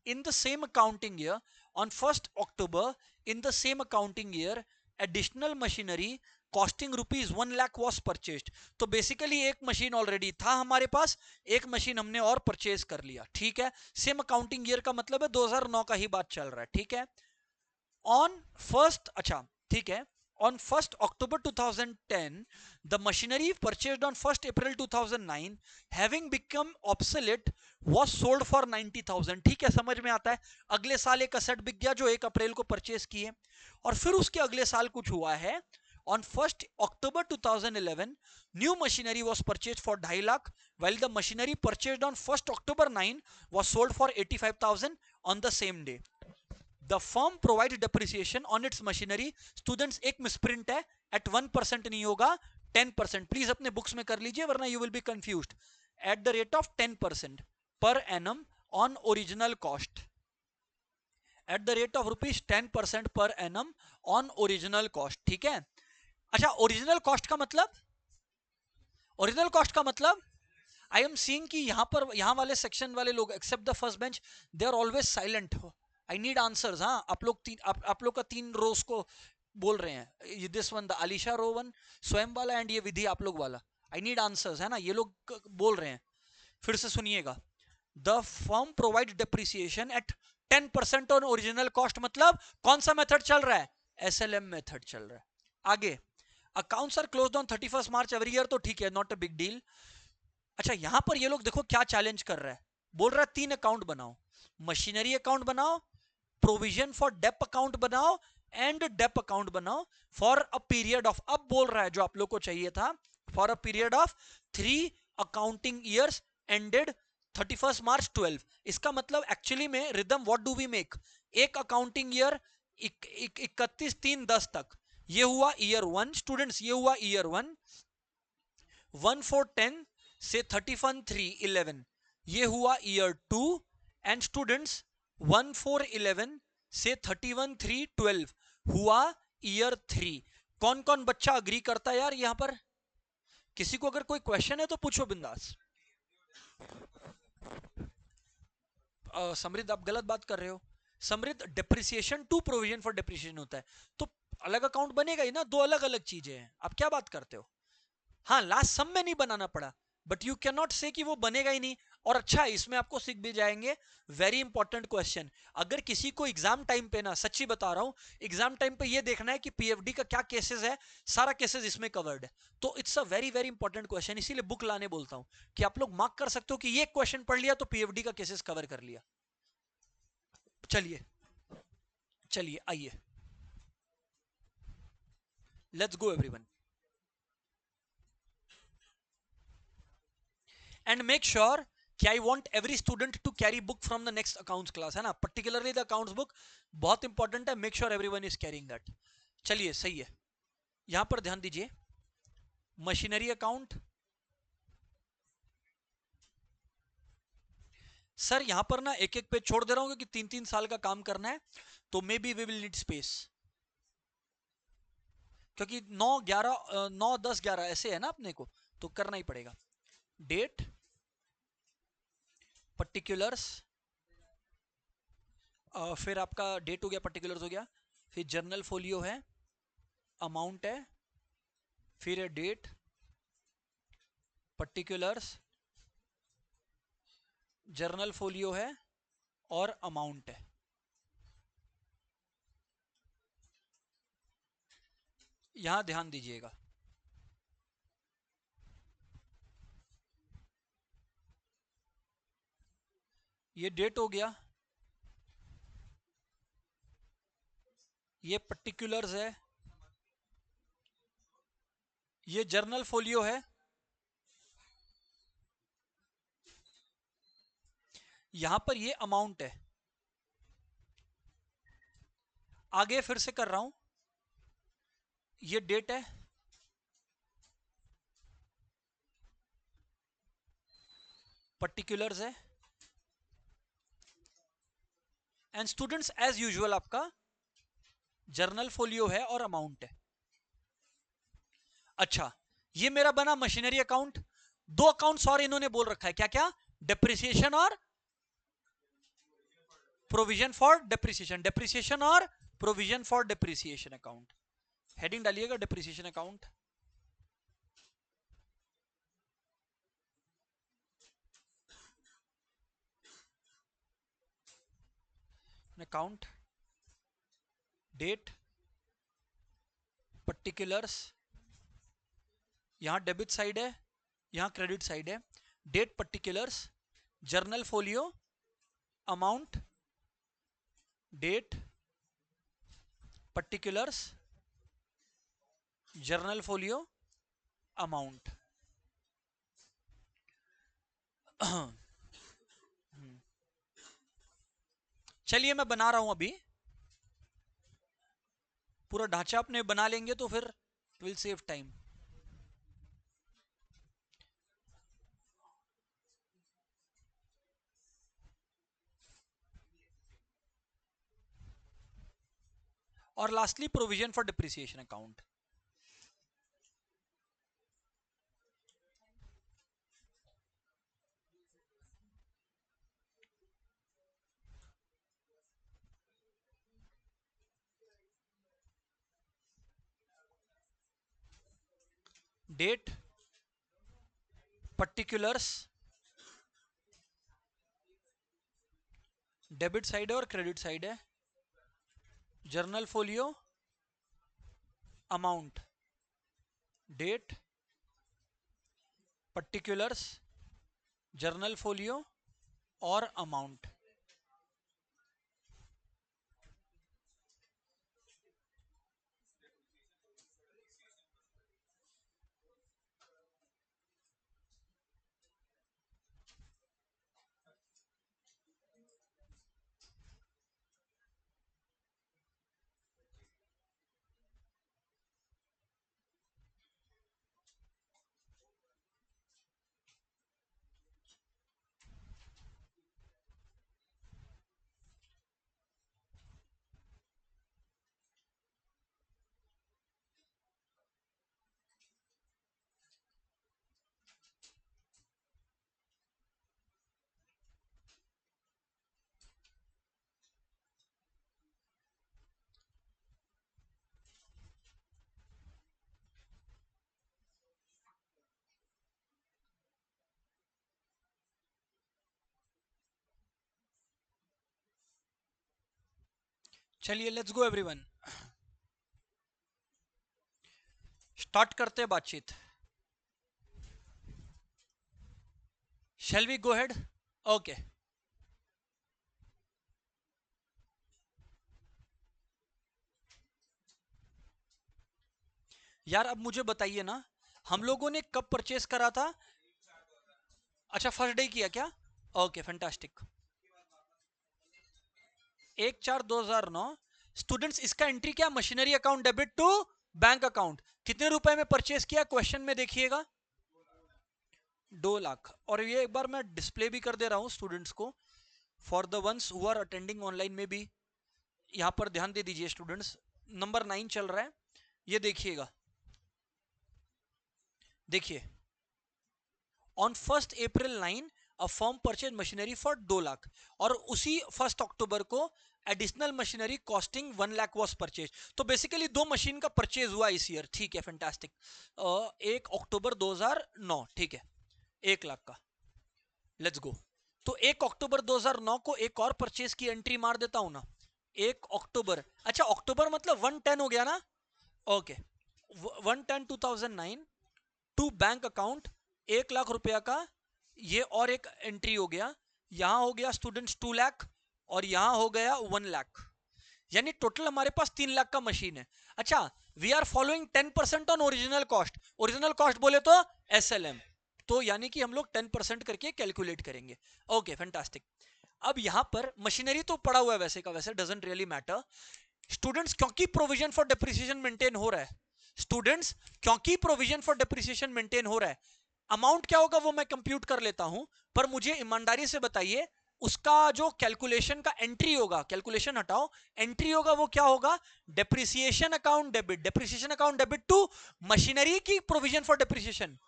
in the same accounting year, on 1st October in the same accounting year additional machinery costing rupees 1 lakh was purchased. तो बेसिकली एक machine already था हमारे पास, एक machine हमने और purchase कर लिया, ठीक है? सेम अकाउंटिंग ईयर का मतलब है 2009 का ही बात चल रहा है, ठीक है? ऑन फर्स्ट, अच्छा ठीक है, on 1st October 2010 the machinery purchased on 1st April 2009 having become obsolete was sold for 90,000, ठीक है? समझ में आता है? अगले साल एक असेट बिक गया जो 1 अप्रैल को परचेज किए, और फिर उसके अगले साल कुछ हुआ है, on 1st October 2011 new machinery was purchased for 2.5 lakh while the machinery purchased on 1st October 9 was sold for 85,000 on the same day. The firm provides depreciation on its machinery, students एक misprint है, at 1% नहीं होगा, 10%, please अपने books में कर लीजिए वरना you will be confused, at the rate of 10% per annum on original cost, at the rate of rupees 10% per annum on original cost, ठीक है? अच्छा, ओरिजिनल कॉस्ट का मतलब, ओरिजिनल कॉस्ट का मतलब आई एम सीइंग कि यहां पर, यहां वाले सेक्शन वाले लोग except the first bench they are always silent. I need answers. हाँ, आप लोग का 3 रोज को बोल रहे हैं, this one the Alisha row one, Swayam वाला, एंड ये विधि आप लोग वाला। आई नीड आंसर्स, है ना? ये लोग बोल रहे हैं, फिर से सुनिएगा। The firm provide depreciation eight 10% on original cost, मतलब कौन सा मेथड चल रहा है? एसएलएम मेथड चल रहा है। आगे, accounts are closed on 31 March every year, तो ठीक है, नॉट अ बिग डील। अच्छा, यहां पर ये लोग देखो क्या चैलेंज कर रहा है, बोल रहा है 3 अकाउंट बनाओ, मशीनरी अकाउंट बनाओ, प्रोविजन फॉर डेप अकाउंट बनाओ, एंड डेप अकाउंट बनाओ फॉर अ पीरियड ऑफ, अब बोल रहा है जो आप लोग को चाहिए था, for a period of 3 accounting years ended 31 March 12। इसका मतलब एक्चुअली में Rhythm what do we make, एक अकाउंटिंग ईयर 31/3/10 तक, ये हुआ ईयर 1 स्टूडेंट्स, ये हुआ ईयर 1, 1/4/10 से 31/3/11, ये हुआ ईयर 2, एंड स्टूडेंट्स 1/4/11 से 31/3/12 हुआ ईयर 3। कौन कौन बच्चा अग्री करता है यार यहां पर? किसी को अगर कोई क्वेश्चन है तो पूछो बिंदास। समृद्ध, आप गलत बात कर रहे हो। Samriddh, depreciation to provision for depreciation होता है, तो अलग अकाउंट बनेगा ही ना, दो अलग अलग चीजें हैं, आप क्या बात करते हो? हाँ, लास्ट सम में नहीं बनाना पड़ा, बट यू कैन नॉट से कि वो बनेगा ही नहीं। और अच्छा, इसमें आपको सीख भी जाएंगे, वेरी इंपॉर्टेंट क्वेश्चन, अगर किसी को एग्जाम टाइम पे ना, सच्ची बता रहा हूं, एग्जाम टाइम पे ये देखना है कि पीएफडी का क्या केसेस है, सारा केसेस इसमें कवर्ड है, तो it's a very very important question, इसीलिए बुक लाने बोलता हूं कि आप लोग मार्क कर सकते हो कि ये क्वेश्चन पढ़ लिया तो पीएफडी का केसेस कवर कर लिया। चलिए, चलिए आइए, let's go everyone, and make sure कि I want every student to carry book from the next accounts class, है ना, पर्टिकुलरली द अकाउंट्स बुक बहुत इंपॉर्टेंट है, make sure everyone is carrying that. चलिए सही है, यहां पर ध्यान दीजिए, मशीनरी अकाउंट, सर यहां पर ना एक एक पेज छोड़ दे रहा हूं क्योंकि 3-3 साल का काम करना है, तो maybe we will need space, क्योंकि 9 10 11 ऐसे है ना अपने को, तो करना ही पड़ेगा। डेट, पर्टिकुलर्स, फिर आपका डेट हो गया, पर्टिकुलर्स हो गया, फिर जर्नल फोलियो है, अमाउंट है, फिर है डेट, पर्टिकुलर्स, जर्नल फोलियो है, और अमाउंट है। यहां ध्यान दीजिएगा, ये डेट हो गया, ये पर्टिकुलर्स है, ये जर्नल फोलियो है, यहां पर ये अमाउंट है। आगे फिर से कर रहा हूं, ये डेट है, पर्टिकुलर्स है, एंड स्टूडेंट्स एज यूजुअल आपका जर्नल फोलियो है और अमाउंट है। अच्छा, ये मेरा बना मशीनरी अकाउंट, दो अकाउंट्स और इन्होंने बोल रखा है, क्या क्या? डेप्रिसिएशन और प्रोविजन फॉर डेप्रिसिएशन, डेप्रिसिएशन और provision for depreciation account, heading डालिएगा depreciation account, account, date, particulars, यहां डेबिट साइड है, यहां क्रेडिट साइड है, date, particulars, journal folio, amount, date, particulars, journal folio, amount. चलिए मैं बना रहा हूं अभी, पूरा ढांचा अपने बना लेंगे तो फिर विल सेव टाइम। और lastly provision for depreciation account. Date, particulars, debit side है और क्रेडिट साइड है। Journal folio, amount, date, particulars, journal folio और अमाउंट। चलिए लेट्स गो एवरीवन, स्टार्ट करते हैं बातचीत। Shall we go ahead? Okay. यार अब मुझे बताइए ना, हम लोगों ने कब परचेस करा था? अच्छा फर्स्ट डे किया क्या? Okay fantastic. 1/4/2009। स्टूडेंट्स इसका एंट्री क्या? Machinery account debit to bank account. कितने रुपए में परचेस किया? क्वेश्चन में देखिएगा 2 लाख। और ये एक बार मैं डिस्प्ले भी कर दे रहा हूं स्टूडेंट्स को, for the ones who are attending online में भी यहां पर ध्यान दे दीजिए स्टूडेंट्स। नंबर 9 चल रहा है, ये देखिएगा। देखिए, on 1 April 9 a firm purchase machinery for 2 lakh, और उसी 1 अक्टूबर को additional machinery costing 1 lakh was purchase. तो बेसिकली 2 मशीन का परचेज हुआ इस ईयर। ठीक है फैंटास्टिक। 1 अक्टूबर 2009, ठीक है, 1 लाख का। Let's go. तो 1 अक्टूबर 2009 को एक और परचेज की एंट्री मार देता हूं ना। 1 अक्टूबर, अच्छा अक्टूबर मतलब 1/10 हो गया ना। Okay, 1/10/2009 to bank account 1 lakh रुपया का। ये और एक एंट्री हो गया, यहां हो गया स्टूडेंट्स 2 लाख और यहां हो गया 1 लाख, यानी टोटल हमारे पास 3 लाख का मशीन है। अच्छा, we are following 10% on original cost. Original cost बोले तो SLM, तो यानी कि हम लोग 10% करके कैलकुलेट करेंगे। Okay fantastic. अब यहां पर मशीनरी तो पड़ा हुआ है वैसे का वैसे, डजंट रियली मैटर स्टूडेंट्स, क्योंकि प्रोविजन फॉर डिप्रिसिएशन मेंटेन हो रहा है। स्टूडेंट्स, क्योंकि प्रोविजन फॉर डिप्रिसिएशन मेंटेन हो रहा है, अमाउंट क्या होगा वो मैं कंप्यूट कर लेता हूं। पर मुझे ईमानदारी से बताइए, उसका जो कैलकुलेशन का एंट्री होगा, कैलकुलेशन हटाओ, एंट्री होगा वो क्या होगा? Depreciation account debit. Depreciation account debit to machinery की प्रोविजन फॉर डेप्रिसिएशन,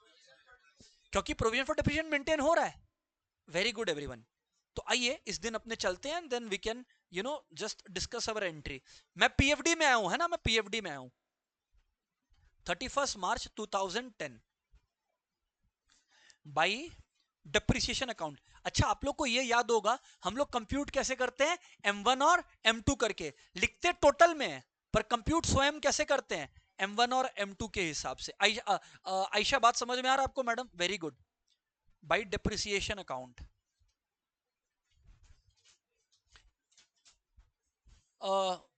क्योंकि प्रोविजन फॉर डेप्रिसिएशन मेंटेन हो रहा है। Very good everyone. तो आइए इस दिन अपने चलते हैं, then we can just discuss our entry. मैं पीएफडी में आया हूं, है ना, मैं पीएफडी में आया हूं। 31 मार्च 2010 बाई डिप्रिसिएशन अकाउंट। अच्छा आप लोग को ये याद होगा हम लोग कंप्यूट कैसे करते हैं? M1 और M2 करके लिखते टोटल में, पर कंप्यूट स्वयं कैसे करते हैं? M1 और M2 के हिसाब से। आयशा बात समझ में आ रहा है आपको madam? Very good. By depreciation account.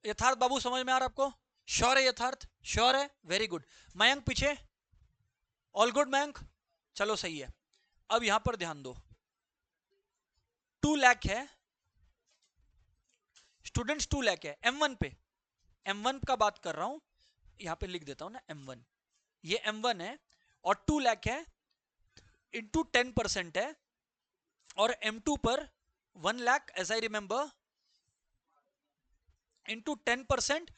यथार्थ बाबू समझ में आ रहा है आपको? श्योर है यथार्थ? श्योर है, वेरी गुड। मयंक पीछे? ऑल गुड मयंक, चलो सही है। अब यहां पर ध्यान दो, 2 लाख है स्टूडेंट्स, 2 लाख है M1 पे। M1 का बात कर रहा हूं, यहां पे लिख देता हूं ना M1, ये M1 है और 2 लाख है, इंटू 10% है, और M2 पर 1 lakh as I remember into 10%,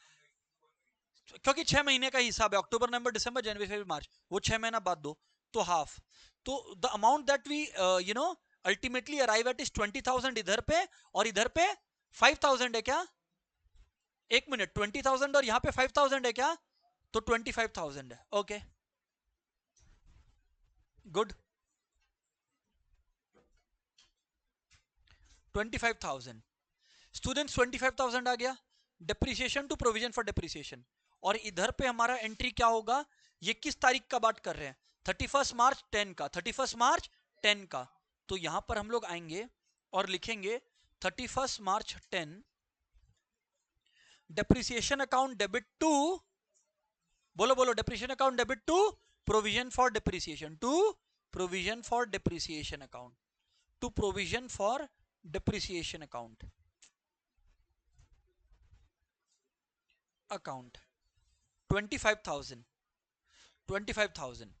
क्योंकि 6 महीने का हिसाब है, अक्टूबर नवंबर दिसंबर जनवरी फरवरी मार्च, वो 6 महीना बाद दो तो हाफ। तो the amount that we ultimately arrive at is 20,000 इधर पे, और इधर पे 5,000 है क्या? एक मिनट, 20,000 और यहां पे 5,000 है क्या? तो 25,000 है। Okay good, 25,000। स्टूडेंट्स 25,000 आ गया, depreciation to provision for depreciation. और इधर पे हमारा एंट्री क्या होगा, ये किस तारीख का बात कर रहे हैं, 31 मार्च 10 का, 31 मार्च 10 का। तो यहां पर हम लोग आएंगे और लिखेंगे 31 March 10 depreciation account debit to, बोलो बोलो, depreciation account debit to provision for depreciation, to provision for depreciation account, to provision for depreciation account, account 25,000, 25,000।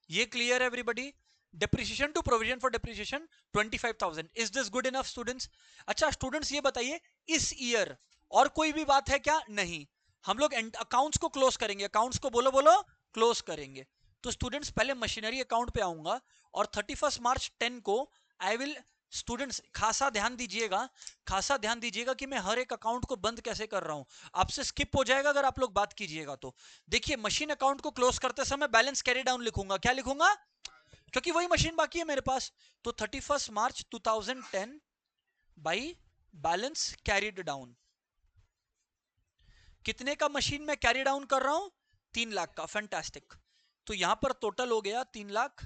ये क्लियर है everybody? Depreciation to provision for depreciation 25,000। Is this good enough students? अच्छा students ये बताइए, इस year और कोई भी बात है क्या? नहीं। हम लोग अकाउंट्स को क्लोज करेंगे, अकाउंट्स को बोलो बोलो क्लोज करेंगे। तो स्टूडेंट्स पहले मशीनरी अकाउंट पे आऊंगा और 31 मार्च 10 को आई विल, स्टूडेंट्स खासा ध्यान दीजिएगा, खासा ध्यान दीजिएगा कि मैं हर एक अकाउंट को बंद कैसे कर रहा हूं, आपसे स्किप हो जाएगा अगर आप लोग बात कीजिएगा तो। देखिए मशीन अकाउंट को क्लोज करते समय बैलेंस कैरी डाउन लिखूंगा, क्या लिखूंगा, क्योंकि वही मशीन बाकी है मेरे पास। तो 31 मार्च 2010 बाई बैलेंस कैरीड डाउन, कितने का मशीन में कैरी डाउन कर रहा हूं, 3 लाख का, फैंटास्टिक। तो यहां पर टोटल हो गया 3 लाख,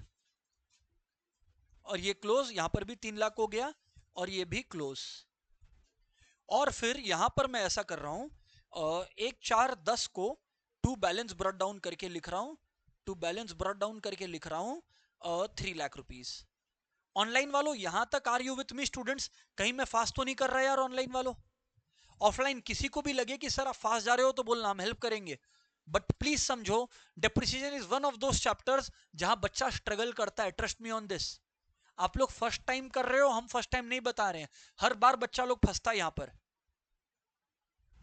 और ये क्लोज, यहां पर भी 3 लाख हो गया, और ये भी क्लोज। और फिर यहां पर मैं ऐसा कर रहा हूं, 1/4/10 को टू बैलेंस ब्रॉट डाउन करके लिख रहा हूं, टू बैलेंस ब्रॉट डाउन करके लिख रहा हूं 3 लाख रुपीस। ऑनलाइन वालों यहां तक are you with me students? कहीं मैं फास्ट तो नहीं कर रहा यार ऑनलाइन वालों? ऑफलाइन किसी को भी लगे कि सर आप फास्ट जा रहे हो तो बोलना, हम हेल्प करेंगे। बट प्लीज समझो, depreciation is one of those chapters जहां बच्चा स्ट्रगल करता है, ट्रस्ट मी ऑन दिस। आप लोग फर्स्ट टाइम कर रहे हो, हम फर्स्ट टाइम नहीं बता रहे हैं, हर बार बच्चा लोग फंसता है यहां पर,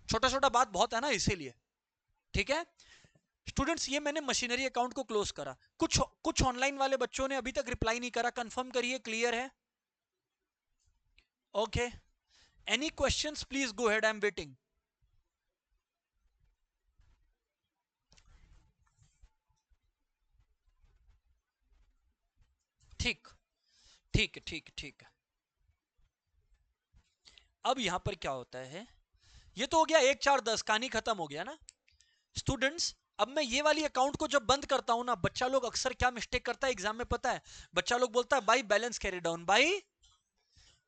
छोटा छोटा बात बहुत है ना, इसीलिए। ठीक है स्टूडेंट्स, ये मैंने मशीनरी अकाउंट को क्लोज करा। कुछ ऑनलाइन वाले बच्चों ने अभी तक रिप्लाई नहीं करा, कंफर्म करिए क्लियर है? Okay, any questions please go head, I am waiting. ठीक ठीक ठीक ठीक। अब यहां पर क्या होता है, ये तो हो गया 1/4/10, कहानी खत्म हो गया ना स्टूडेंट्स। अब मैं ये वाली अकाउंट को जब बंद करता हूं ना, बच्चा लोग अक्सर क्या मिस्टेक करता है एग्जाम में पता है, बच्चा लोग बोलता है by balance carry down, by,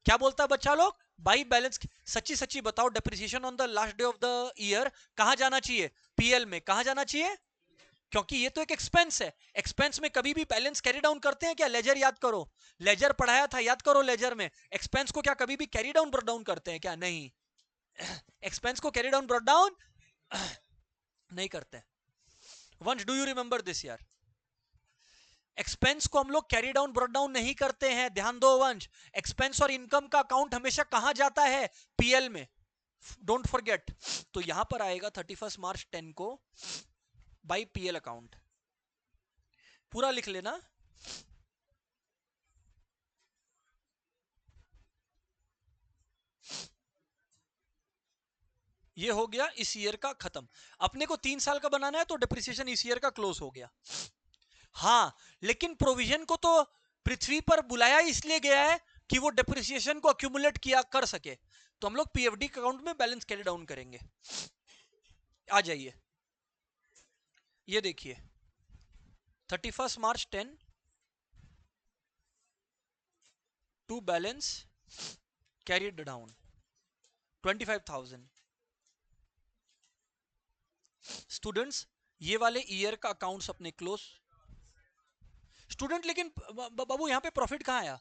क्या बोलता है बच्चा लोग, बाई बैलेंस। सच्ची सच्ची बताओ, depreciation on the last day of the year कहां जाना चाहिए, पीएल में, कहां जाना चाहिए? क्योंकि ये तो एक एक्सपेंस है, एक्सपेंस में कभी भी बैलेंस कैरी डाउन करते हैं क्या? लेजर याद करो, लेजर पढ़ाया था, याद करो लेजर में, एक्सपेंस को क्या कभी भी कैरी डाउन ब्रॉट डाउन करते हैं क्या? नहीं। एक्सपेंस को कैरी डाउन ब्रॉट डाउन नहीं करते। वंश डू यू रिमेंबर दिस यार? एक्सपेंस को हम लोग कैरी डाउन ब्रॉट डाउन नहीं करते हैं, ध्यान दो वंश। एक्सपेंस और इनकम का अकाउंट हमेशा कहां जाता है, पीएल में, डोंट फॉरगेट। तो यहां पर आएगा 31 मार्च 10 को बाई पीएल अकाउंट, पूरा लिख लेना। ये हो गया इस ईयर का खत्म। अपने को 3 साल का बनाना है तो डिप्रिसिएशन इस ईयर का क्लोज हो गया। हाँ, लेकिन प्रोविजन को तो पृथ्वी पर बुलाया इसलिए गया है कि वो डिप्रिसिएशन को अक्यूमुलेट किया कर सके। तो हम लोग पीएफडी अकाउंट में बैलेंस कैरी डाउन करेंगे। आ जाइए, ये देखिए 31 March 10 to balance carried down 25,000। Students ये वाले ईयर का अकाउंट्स अपने क्लोज। स्टूडेंट लेकिन बाबू यहां पे प्रॉफिट कहां आया?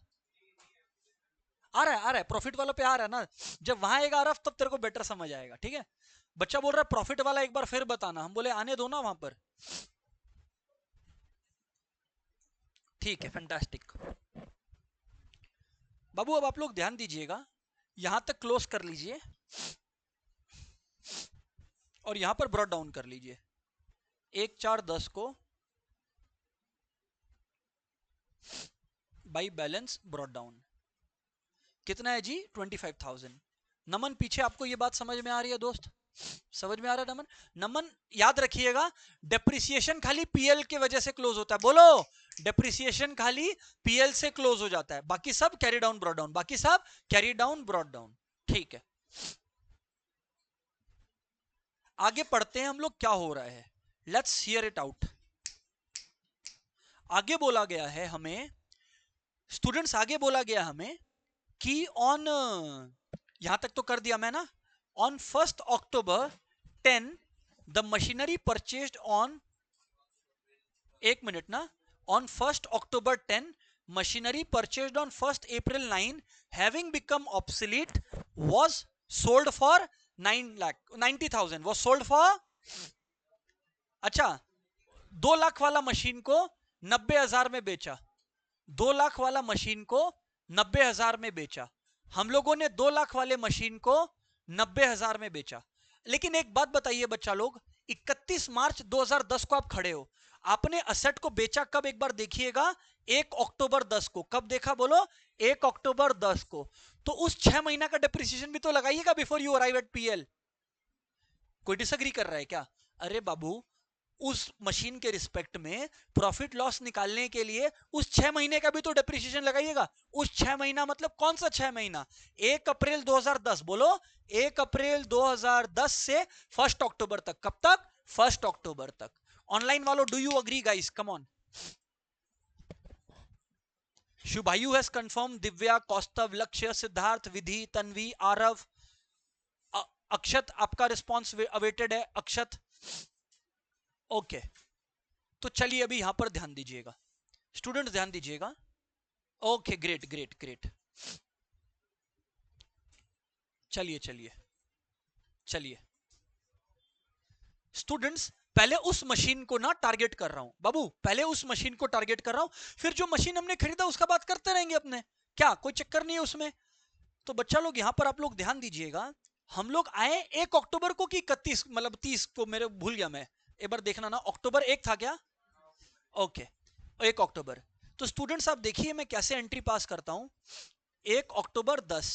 आ रहा है, आ रहा है, प्रॉफिट वाला पे आ रहा है ना। जब वहां आएगा आरफ तब तेरे को बेटर समझ आएगा, ठीक है? बच्चा बोल रहा है प्रॉफिट वाला एक बार फिर बताना, हम बोले आने दो ना वहां पर। ठीक है, फैंटास्टिक। बाबू अब आप लोग ध्यान दीजिएगा, यहां तक क्लोज कर लीजिए और यहां पर ब्रॉट डाउन कर लीजिए। 1/4/10 को बाई बैलेंस ब्रॉट डाउन कितना है जी? 25,000। नमन पीछे आपको ये बात समझ में आ रही है दोस्त? समझ में आ रहा है नमन? नमन याद रखिएगा, डेप्रिसिएशन खाली पीएल के वजह से क्लोज होता है। बोलो, डेप्रिसिएशन खाली पीएल से क्लोज हो जाता है, बाकी सब कैरी डाउन ब्रॉड डाउन, बाकी सब कैरी डाउन ब्रॉड डाउन। ठीक है, आगे पढ़ते हैं हम लोग, क्या हो रहा है, लेट्स हियर इट आउट। आगे बोला गया है हमें, स्टूडेंट्स आगे बोला गया हमें कि ऑन, यहां तक तो कर दिया मैं ना, on 1 October 10 the machinery purchased on, एक मिनट ना, on 1 October 10 machinery purchased on 1 April 9 having become obsolete was sold for 9,90,000 was sold for, अच्छा 2 लाख वाला मशीन को 90,000 में बेचा, 2 लाख वाला मशीन को 90,000 में बेचा, हम लोगों ने 2 लाख वाले मशीन को 90,000 में बेचा। लेकिन एक बात बताइए बच्चा लोग, 31 मार्च 2010 को आप खड़े हो, आपने असेट को बेचा कब, एक बार देखिएगा, 1 अक्टूबर 10 को। कब देखा बोलो, 1 अक्टूबर 10 को। तो उस 6 महीना का डेप्रिसिएशन भी तो लगाइएगा before you arrive at PL. कोई डिसएग्री कर रहा है क्या? अरे बाबू, उस मशीन के रिस्पेक्ट में प्रॉफिट लॉस निकालने के लिए उस 6 महीने का भी तो डेप्रिसिएशन लगाइएगा। उस 6 महीना मतलब कौन सा 6 महीना, 1 अप्रैल 2010, बोलो 1 अप्रैल 2010 से 1 अक्टूबर तक। कब तक? 1 अक्टूबर तक। ऑनलाइन वालों, do you agree guys? Come on. Shubhayu has confirm, Divya, Kaustav, Lakshya, Siddharth, विधि, तन्वी, आरव, अक्षत, आपका रिस्पॉन्स अवेटेड है अक्षत। ओके, तो चलिए अभी यहां पर ध्यान दीजिएगा, स्टूडेंट्स ध्यान दीजिएगा। ओके, ग्रेट ग्रेट ग्रेट, चलिए चलिए चलिए स्टूडेंट्स, पहले उस मशीन को ना टारगेट कर रहा हूं बाबू, पहले उस मशीन को टारगेट कर रहा हूं, फिर जो मशीन हमने खरीदा उसका बात करते रहेंगे अपने, क्या कोई चक्कर नहीं है उसमें। तो बच्चा लोग यहां पर आप लोग ध्यान दीजिएगा, हम लोग आए 1 अक्टूबर को कि 31, मतलब 30 को, मेरे भूल गया मैं, एक बार देखना ना, अक्टूबर 1 था क्या? ओके, 1 अक्टूबर। तो स्टूडेंट्स आप देखिए मैं कैसे एंट्री पास करता हूं, 1 अक्टूबर 10,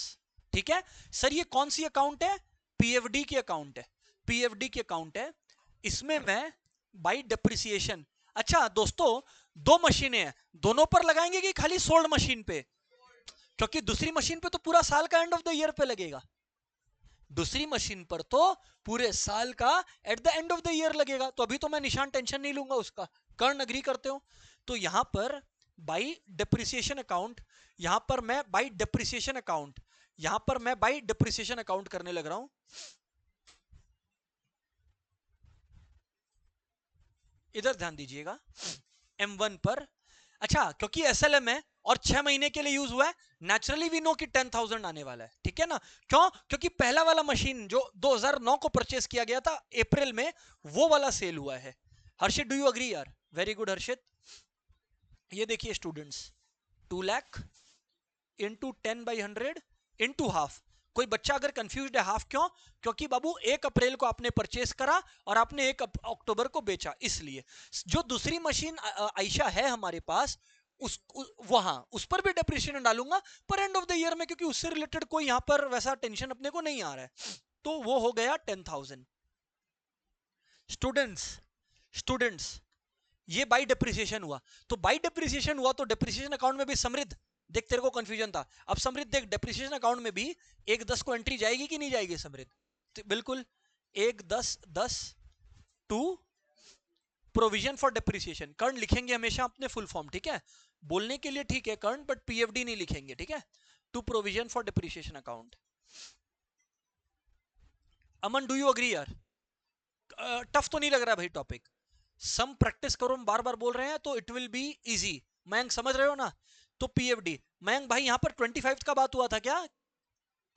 ठीक है सर, ये कौन सी अकाउंट है? पीएफडी की अकाउंट है, पीएफडी की अकाउंट है, इसमें मैं बाई डेप्रिसिएशन, अच्छा दोस्तों, 2 मशीनें हैं, दोनों पर लगाएंगे कि खाली सोल्ड मशीन पे? क्योंकि दूसरी मशीन पे तो पूरा साल का एंड ऑफ द ईयर पे लगेगा, दूसरी मशीन पर तो पूरे साल का at the end of the year लगेगा, तो अभी तो मैं निशान टेंशन नहीं लूंगा उसका। कर्ण अग्री करते हो? तो यहां पर बाई डेप्रिसिएशन अकाउंट, यहां पर मैं बाई डेप्रिसिएशन अकाउंट, यहां पर मैं बाई डेप्रिसिएशन अकाउंट करने लग रहा हूं। इधर ध्यान दीजिएगा, M1 पर, अच्छा क्योंकि एसएलएम है और 6 महीने के लिए यूज हुआ है, नेचुरली वी नो कि 10,000 आने वाला है, ठीक है ना? क्यों? क्योंकि पहला वाला मशीन जो 2009 को परचेस किया गया था अप्रैल में, वो वाला सेल हुआ है। हर्षित, डू यू अग्री यार? वेरी गुड हर्षित। ये देखिए students, 2 lakh into 10/100 into half. कोई बच्चा अगर कंफ्यूज्ड है, हाफ क्यों? क्योंकि बाबू 1 अप्रैल को आपने परचेस करा और आपने 1 अक्टूबर को बेचा, इसलिए। जो दूसरी मशीन आयशा है हमारे पास, वहां उस पर भी डेप्रिसिएशन डालूंगा पर एंड ऑफ द ईयर में, क्योंकि उससे रिलेटेड कोई यहां पर वैसा टेंशन अपने को नहीं आ रहा है, तो वो हो गया 10,000। स्टूडेंट्स, स्टूडेंट्स, ये बाई डेप्रिसिएशन हुआ, तो बाई डेप्रिसिएशन हुआ तो डेप्रिसिएशन अकाउंट में भी समृद्ध, देख तेरे को कंफ्यूजन था, अब समृद्ध देख, डेप्रिसिएशन अकाउंट में भी 1/10 को एंट्री जाएगी कि नहीं जाएगी समृद्ध? तो बिल्कुल 1/10/10 टू प्रोविजन फॉर डेप्रिसिएशन। कर्ण लिखेंगे हमेशा अपने फुल फॉर्म, ठीक है, बोलने के लिए ठीक है कर्ण, बट पीएफडी नहीं लिखेंगे, ठीक है, to provision for depreciation account. Aman, do you agree यार? टफ तो नहीं लग रहा भाई टॉपिक? सम प्रैक्टिस करो, हम बार बार बोल रहे हैं तो it will be easy. Mayank समझ रहे हो ना? तो पीएफडी, मयंक भाई यहां पर 25 का बात हुआ था क्या?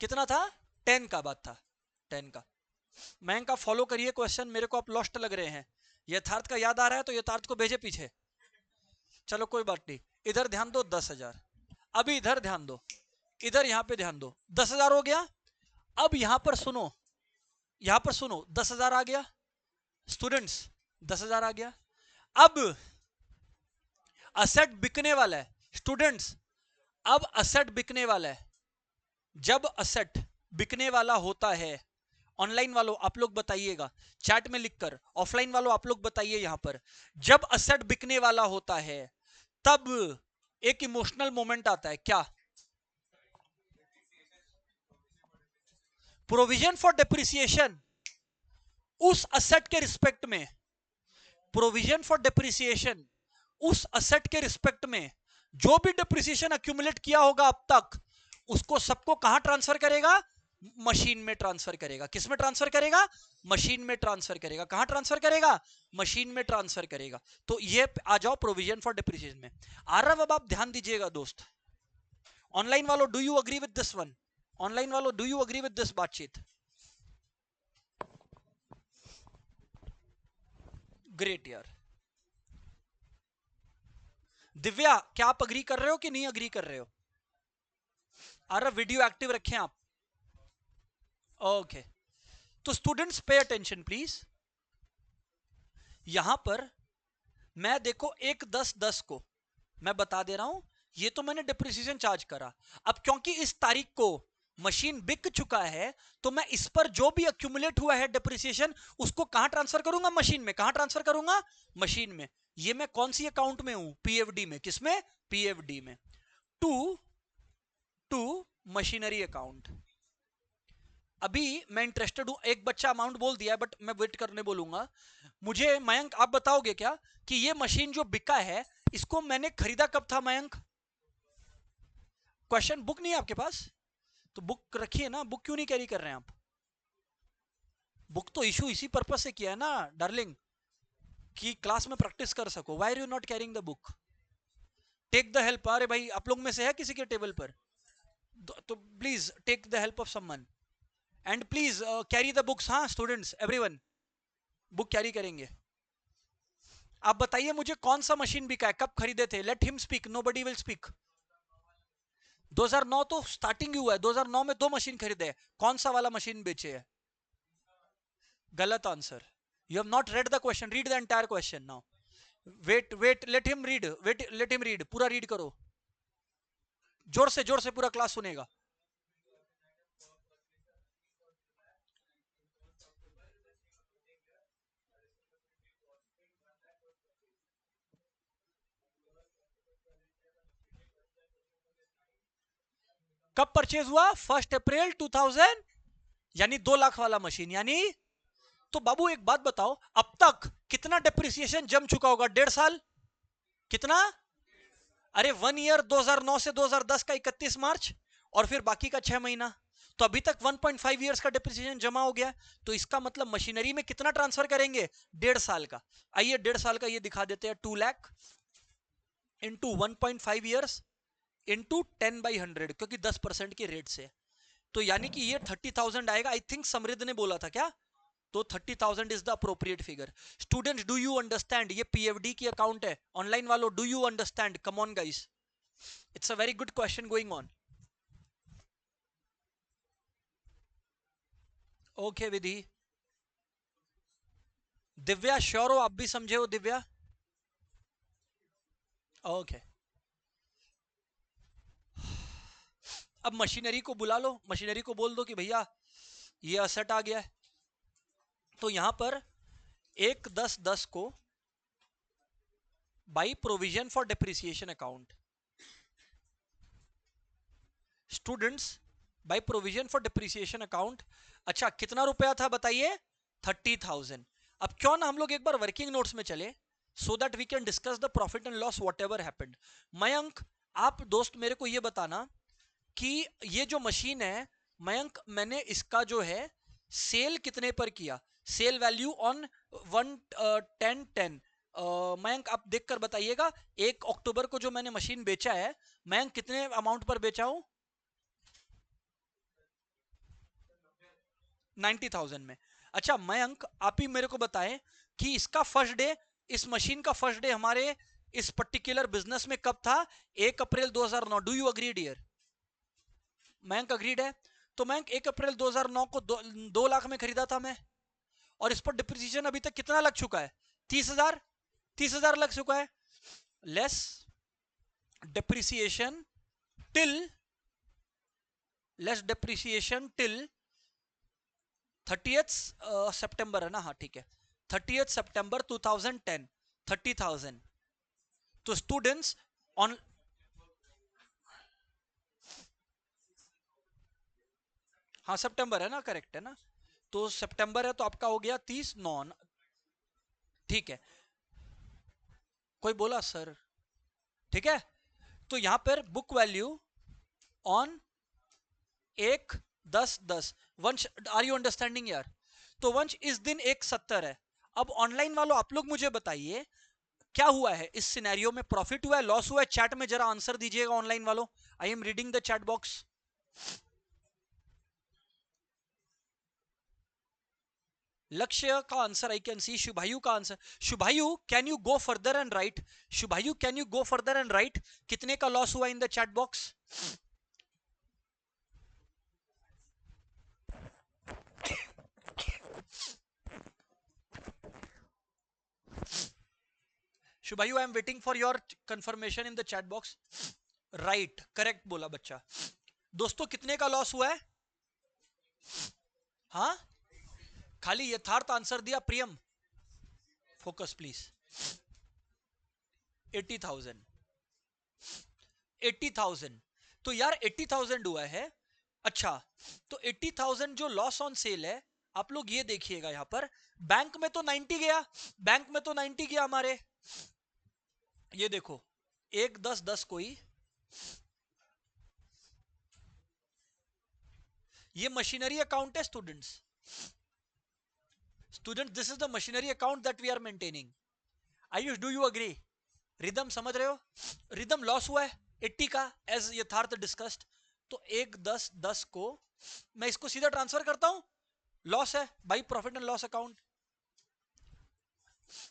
कितना था? 10 का बात था, 10 का। मयंक आप फॉलो करिए क्वेश्चन, मेरे को आप लॉस्ट लग रहे हैं, यथार्थ का याद आ रहा है तो यथार्थ को भेजे पीछे। चलो कोई बात नहीं, इधर ध्यान दो, 10,000, अभी इधर ध्यान दो, इधर यहां पे ध्यान दो, 10,000 हो गया। अब यहां पर सुनो, यहां पर सुनो, 10,000 आ गया स्टूडेंट्स, 10,000 आ गया। अब असेट बिकने वाला है स्टूडेंट्स, अब असेट बिकने वाला है, जब असेट बिकने वाला होता है ऑनलाइन वालों आप लोग बताइएगा चैट में लिखकर, ऑफलाइन वालों आप लोग बताइए यहां पर। जब असेट बिकने वाला होता है तब एक इमोशनल मोमेंट आता है, क्या? Provision for depreciation. उस असेट के रिस्पेक्ट में प्रोविजन फॉर डिप्रिसिएशन, उस असेट के रिस्पेक्ट में जो भी डिप्रिसिएशन अक्यूमुलेट किया होगा अब तक, उसको सबको कहां ट्रांसफर करेगा? मशीन में ट्रांसफर करेगा। किस में ट्रांसफर करेगा? मशीन में ट्रांसफर करेगा। कहां ट्रांसफर करेगा? मशीन में ट्रांसफर करेगा। तो ये आ जाओ प्रोविजन फॉर डिप्रिसिएशन में। आरव अब आप ध्यान दीजिएगा दोस्त, ऑनलाइन वालों do you agree with this one? Online वालों do you agree with this बातचीत? ग्रेट यार। दिव्या क्या आप अग्री कर रहे हो कि नहीं अग्री कर रहे हो? अरे वीडियो एक्टिव रखें आप। ओके तो स्टूडेंट्स पे अटेंशन प्लीज। यहां पर मैं देखो 1/10/10 को मैं बता दे रहा हूं, ये तो मैंने डिप्रिसिएशन चार्ज करा। अब क्योंकि इस तारीख को मशीन बिक चुका है तो मैं इस पर जो भी अक्यूमुलेट हुआ है डिप्रिसिएशन उसको कहां ट्रांसफर करूंगा? मशीन में। कहां ट्रांसफर करूंगा? मशीन में। ये मैं कौन सी अकाउंट में हूं? पीएफडी में। किसमें? पीएफडी में। To to machinery account. अभी मैं इंटरेस्टेड हूं, एक बच्चा अमाउंट बोल दिया बट मैं वेट करने बोलूंगा। मुझे मयंक आप बताओगे क्या कि ये मशीन जो बिका है इसको मैंने खरीदा कब था? मयंक क्वेश्चन बुक नहीं है आपके पास तो बुक रखिए ना, बुक क्यों नहीं कैरी कर रहे हैं आप? बुक तो इशू इसी पर्पस से किया है ना डार्लिंग, कि क्लास में प्रैक्टिस कर सको। Why are you not carrying the book? Take the help. अरे भाई आप लोग में से है किसी के टेबल पर तो please take the help of someone and please carry the books. हाँ स्टूडेंट्स एवरीवन बुक कैरी करेंगे। आप बताइए मुझे कौन सा मशीन बिका है, कब खरीदे थे? Let him speak, nobody will speak. 2009 तो स्टार्टिंग ही हुआ है। 2009 में 2 मशीन खरीदे हैं। कौन सा वाला मशीन बेचे है? गलत answer. You have not read the question, read the entire question now. Wait let him read, wait let him read, पूरा रीड करो। जोर से पूरा क्लास सुनेगा। कब परचेज हुआ? 1 अप्रैल 2000, यानी 2 लाख वाला मशीन। यानी तो बाबू एक बात बताओ, अब तक कितना डिप्रिसिएशन जम चुका होगा? 1.5 साल। कितना? अरे 1 ईयर, 2009 से 2010 का 31 मार्च और फिर बाकी का 6 महीना, तो अभी तक 1.5 इयर्स का डिप्रिसिएशन जमा हो गया। तो इसका मतलब मशीनरी में कितना ट्रांसफर करेंगे? 1.5 साल का। आइए 1.5 साल का ये दिखा देते हैं। 2 लाख इंटू 1.5 ईयर्स इंटू 10/100, क्योंकि 10% के रेट से, तो यानी कि ये 30,000 आएगा। आई थिंक समृद्ध ने बोला था क्या? तो 30,000 is the appropriate figure. Students do you understand? ये पीएफडी की अकाउंट है। ऑनलाइन वालों do you understand? Come on guys, it's a very good question going on. Okay Vidhi. Divya sure हो? आप भी समझे हो दिव्या? ओके अब मशीनरी को बुला लो, मशीनरी को बोल दो कि भैया ये असेट आ गया है। तो यहां पर 1/10/10 को by provision for depreciation account, students by provision for depreciation account. अच्छा कितना रुपया था बताइए? 30,000। अब क्यों ना हम लोग एक बार वर्किंग नोट्स में चले, so that we can discuss the profit and loss whatever happened. Mayank आप दोस्त मेरे को ये बताना कि ये जो मशीन है मयंक, मैंने इसका जो है सेल कितने पर किया? Cell value on 1/10/10। मयंक आप देखकर बताइएगा। 1 अक्टूबर को जो मैंने मशीन बेचा है, मयंक कितने अमाउंट पर बेचा हूं? 90,000 में। अच्छा मयंक आप ही मेरे को बताएं कि इसका फर्स्ट डे, इस मशीन का फर्स्ट डे हमारे इस पर्टिकुलर बिजनेस में कब था? 1 अप्रैल 2009। Do you agreed here? Mayank agreed है। तो मयंक 1 अप्रैल 2009 को 2 लाख में खरीदा था मैं, और इस पर डिप्रिसिएशन अभी तक कितना लग चुका है? 30,000। 30,000 लग चुका है। Less depreciation till less depreciation till 30th सितंबर है ना, हाँ ठीक है, 30th सितंबर 2010, 30,000। तो स्टूडेंट्स ऑन, हाँ सितंबर है ना, करेक्ट है ना, तो सितंबर है तो आपका हो गया 30 9, ठीक है। कोई बोला सर, ठीक है। तो यहां पर बुक वैल्यू ऑन 1/10/10, वंश आर यू अंडरस्टैंडिंग यार? तो वंश इस दिन 1/70 है। अब ऑनलाइन वालों आप लोग मुझे बताइए क्या हुआ है इस सिनेरियो में, प्रॉफिट हुआ है, लॉस हुआ है? चैट में जरा आंसर दीजिएगा ऑनलाइन वालों, I am reading the chat box. Lakshya का answer I can see, Shubhayu का answer, Shubhayu can you go further and right, Shubhayu can you go further and right, कितने का लॉस हुआ in the chat box? Shubhayu I am waiting for your confirmation in the chat box. Right, correct बोला बच्चा। दोस्तों कितने का loss हुआ है? हाँ, खाली यथार्थ आंसर दिया प्रियम, फोकस प्लीज। 80,000, 80,000, तो यार 80,000 हुआ है। अच्छा, तो 80,000 जो लॉस ऑन सेल है, आप लोग ये देखिएगा यहां पर, बैंक में तो 90 गया, बैंक में तो 90 गया हमारे, ये देखो 1/10/10 कोई, ये मशीनरी अकाउंट है students, student this is the machinery account that we are maintaining. Ayush do you agree? Ridham समझ रहे हो? रिदम लॉस हुआ है 80 का एज यथार्थ डिस्कस्ड, तो 1/10/10 को मैं इसको सीधा ट्रांसफर करता हूं, लॉस है by profit and loss account,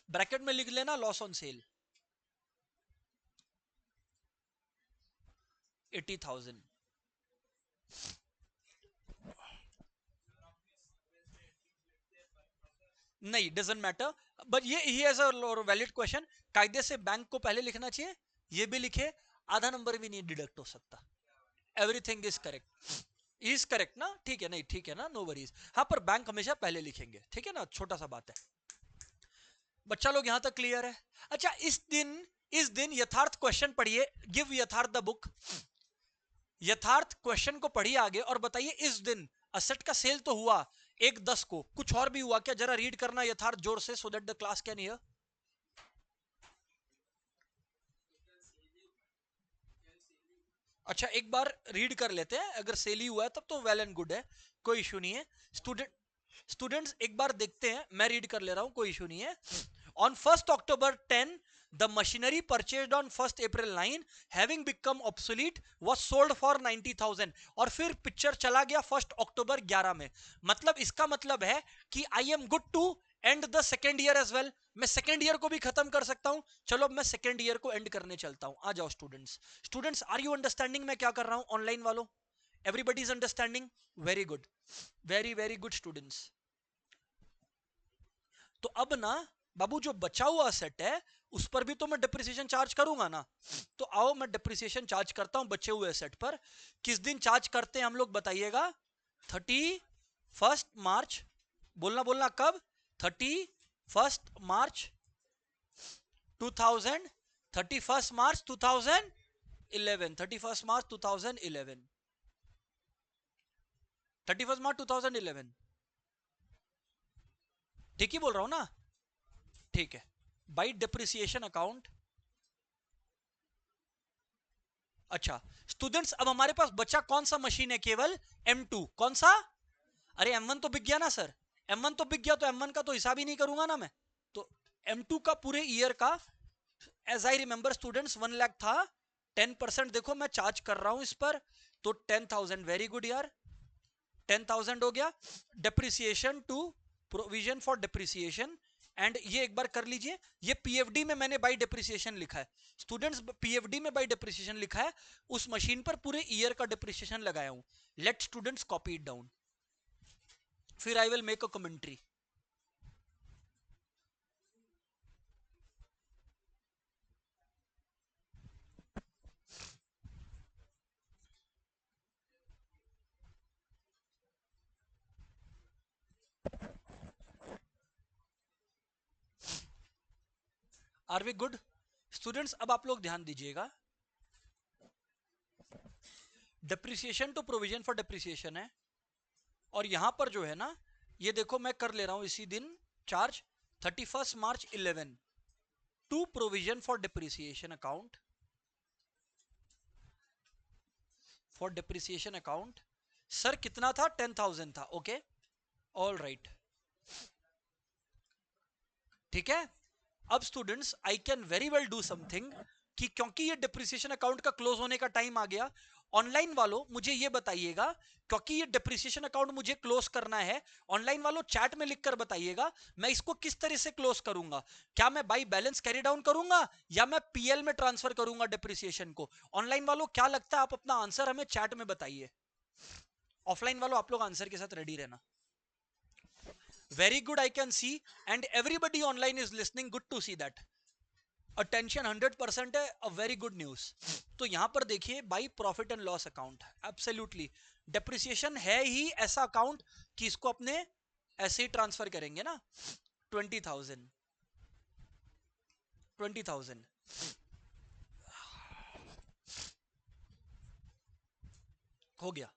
bracket में लिख लेना लॉस ऑन सेल 80,000। नहीं, डजंट मैटर, बट ये he has a valid question, कायदे से बैंक को पहले लिखना चाहिए, ये भी लिखे, आधा नंबर भी नहीं डिडक्ट हो सकता, everything is correct, is correct ना, ठीक है, नहीं ठीक है ना, नो वरीज, हाँ पर बैंक हमेशा पहले लिखेंगे, ठीक है ना, छोटा सा बात है। बच्चा लोग यहां तक क्लियर है? अच्छा, इस दिन यथार्थ क्वेश्चन पढ़िए, गिव यथार्थ द बुक, यथार्थ क्वेश्चन को पढ़िए आगे और बताइए इस दिन असेट का सेल तो हुआ 1/10 को, कुछ और भी हुआ क्या? जरा रीड करना यथार्थ जोर से, so that the class can hear. अच्छा एक बार रीड कर लेते हैं, अगर सेल ही हुआ है तब तो वेल एंड गुड है, कोई इशू नहीं है। स्टूडेंट्स एक बार देखते हैं, मैं रीड कर ले रहा हूं, कोई इशू नहीं है। On 1st October 10, the machinery purchased on 1st April 9 having become obsolete was sold for 90,000, और फिर पिक्चर चला गया 1st October 11 में। मतलब इसका मतलब है कि I am good to end the second year as well, मैं सेकेंड ईयर को भी खत्म कर सकता हूं। चलो अब मैं सेकेंड ईयर को एंड करने चलता हूं, आ जाओ students. Students are you understanding मैं क्या कर रहा हूं ऑनलाइन वालों? Everybody is understanding, very good, very very good students. तो अब ना बाबू जो बचा हुआ सेट है उस पर भी तो मैं डिप्रिसिएशन चार्ज करूंगा ना, तो आओ मैं डिप्रिसिएशन चार्ज करता हूं बचे हुए सेट पर। किस दिन चार्ज करते हैं हम लोग बताइएगा? 31st मार्च, बोलना बोलना कब? 31st मार्च 2000, 31st मार्च 2011, 31st मार्च 2011, 31st मार्च 2011, ठीक ही बोल रहा हूं ना? ठीक है, बाई डिप्रिसिएशन अकाउंट। अच्छा स्टूडेंट्स, अब हमारे पास बचा कौन सा मशीन है? केवल M2, कौन सा? अरे M1 तो बिक गया ना सर, M1 तो बिक गया, तो M1 का तो हिसाब ही नहीं करूंगा ना मैं। तो M2 का पूरे ईयर का, as I remember students 1 lakh था, 10% देखो मैं चार्ज कर रहा हूं इस पर, तो 10,000, वेरी गुड यार, 10,000 हो गया। Depreciation to provision for depreciation, and ये एक बार कर लीजिए, ये पीएफडी में मैंने बाई डिप्रिसिएशन लिखा है स्टूडेंट्स, पीएफडी में बाई डिप्रिसिएशन लिखा है, उस मशीन पर पूरे ईयर का डिप्रिसिएशन लगाया हूं। Let students copy it down, फिर I will make a commentary. Are we good students? अब आप लोग ध्यान दीजिएगा, depreciation to provision for depreciation है, और यहां पर जो है ना, ये देखो मैं कर ले रहा हूं इसी दिन charge 31 March 11 to provision for depreciation account, for depreciation account. Sir कितना था? 10,000 था। ओके, ऑल राइट, ठीक है। अब students I can very well do something कि क्योंकि ये डिप्रिसिएशन अकाउंट का क्लोज होने का टाइम आ गया, ऑनलाइन वालों मुझे ये बताइएगा, क्योंकि ये डिप्रिसिएशन अकाउंट मुझे क्लोज करना है, ऑनलाइन वालों चैट में लिखकर बताइएगा मैं इसको किस तरह से क्लोज करूंगा। क्या मैं बाई बैलेंस कैरी डाउन करूंगा या मैं पीएल में ट्रांसफर करूंगा डिप्रिसिएशन को? ऑनलाइन वालों क्या लगता है? आप अपना आंसर हमें चैट में बताइए। ऑफलाइन वालों आप लोग आंसर के साथ रेडी रहना। Very good, I can see, and everybody online is listening, good to see that. Attention 100% है, अ वेरी गुड न्यूज। तो यहां पर देखिए by profit and loss account, absolutely depreciation है ही ऐसा अकाउंट कि इसको अपने ऐसे ही ट्रांसफर करेंगे ना। 20,000 20,000 हो गया।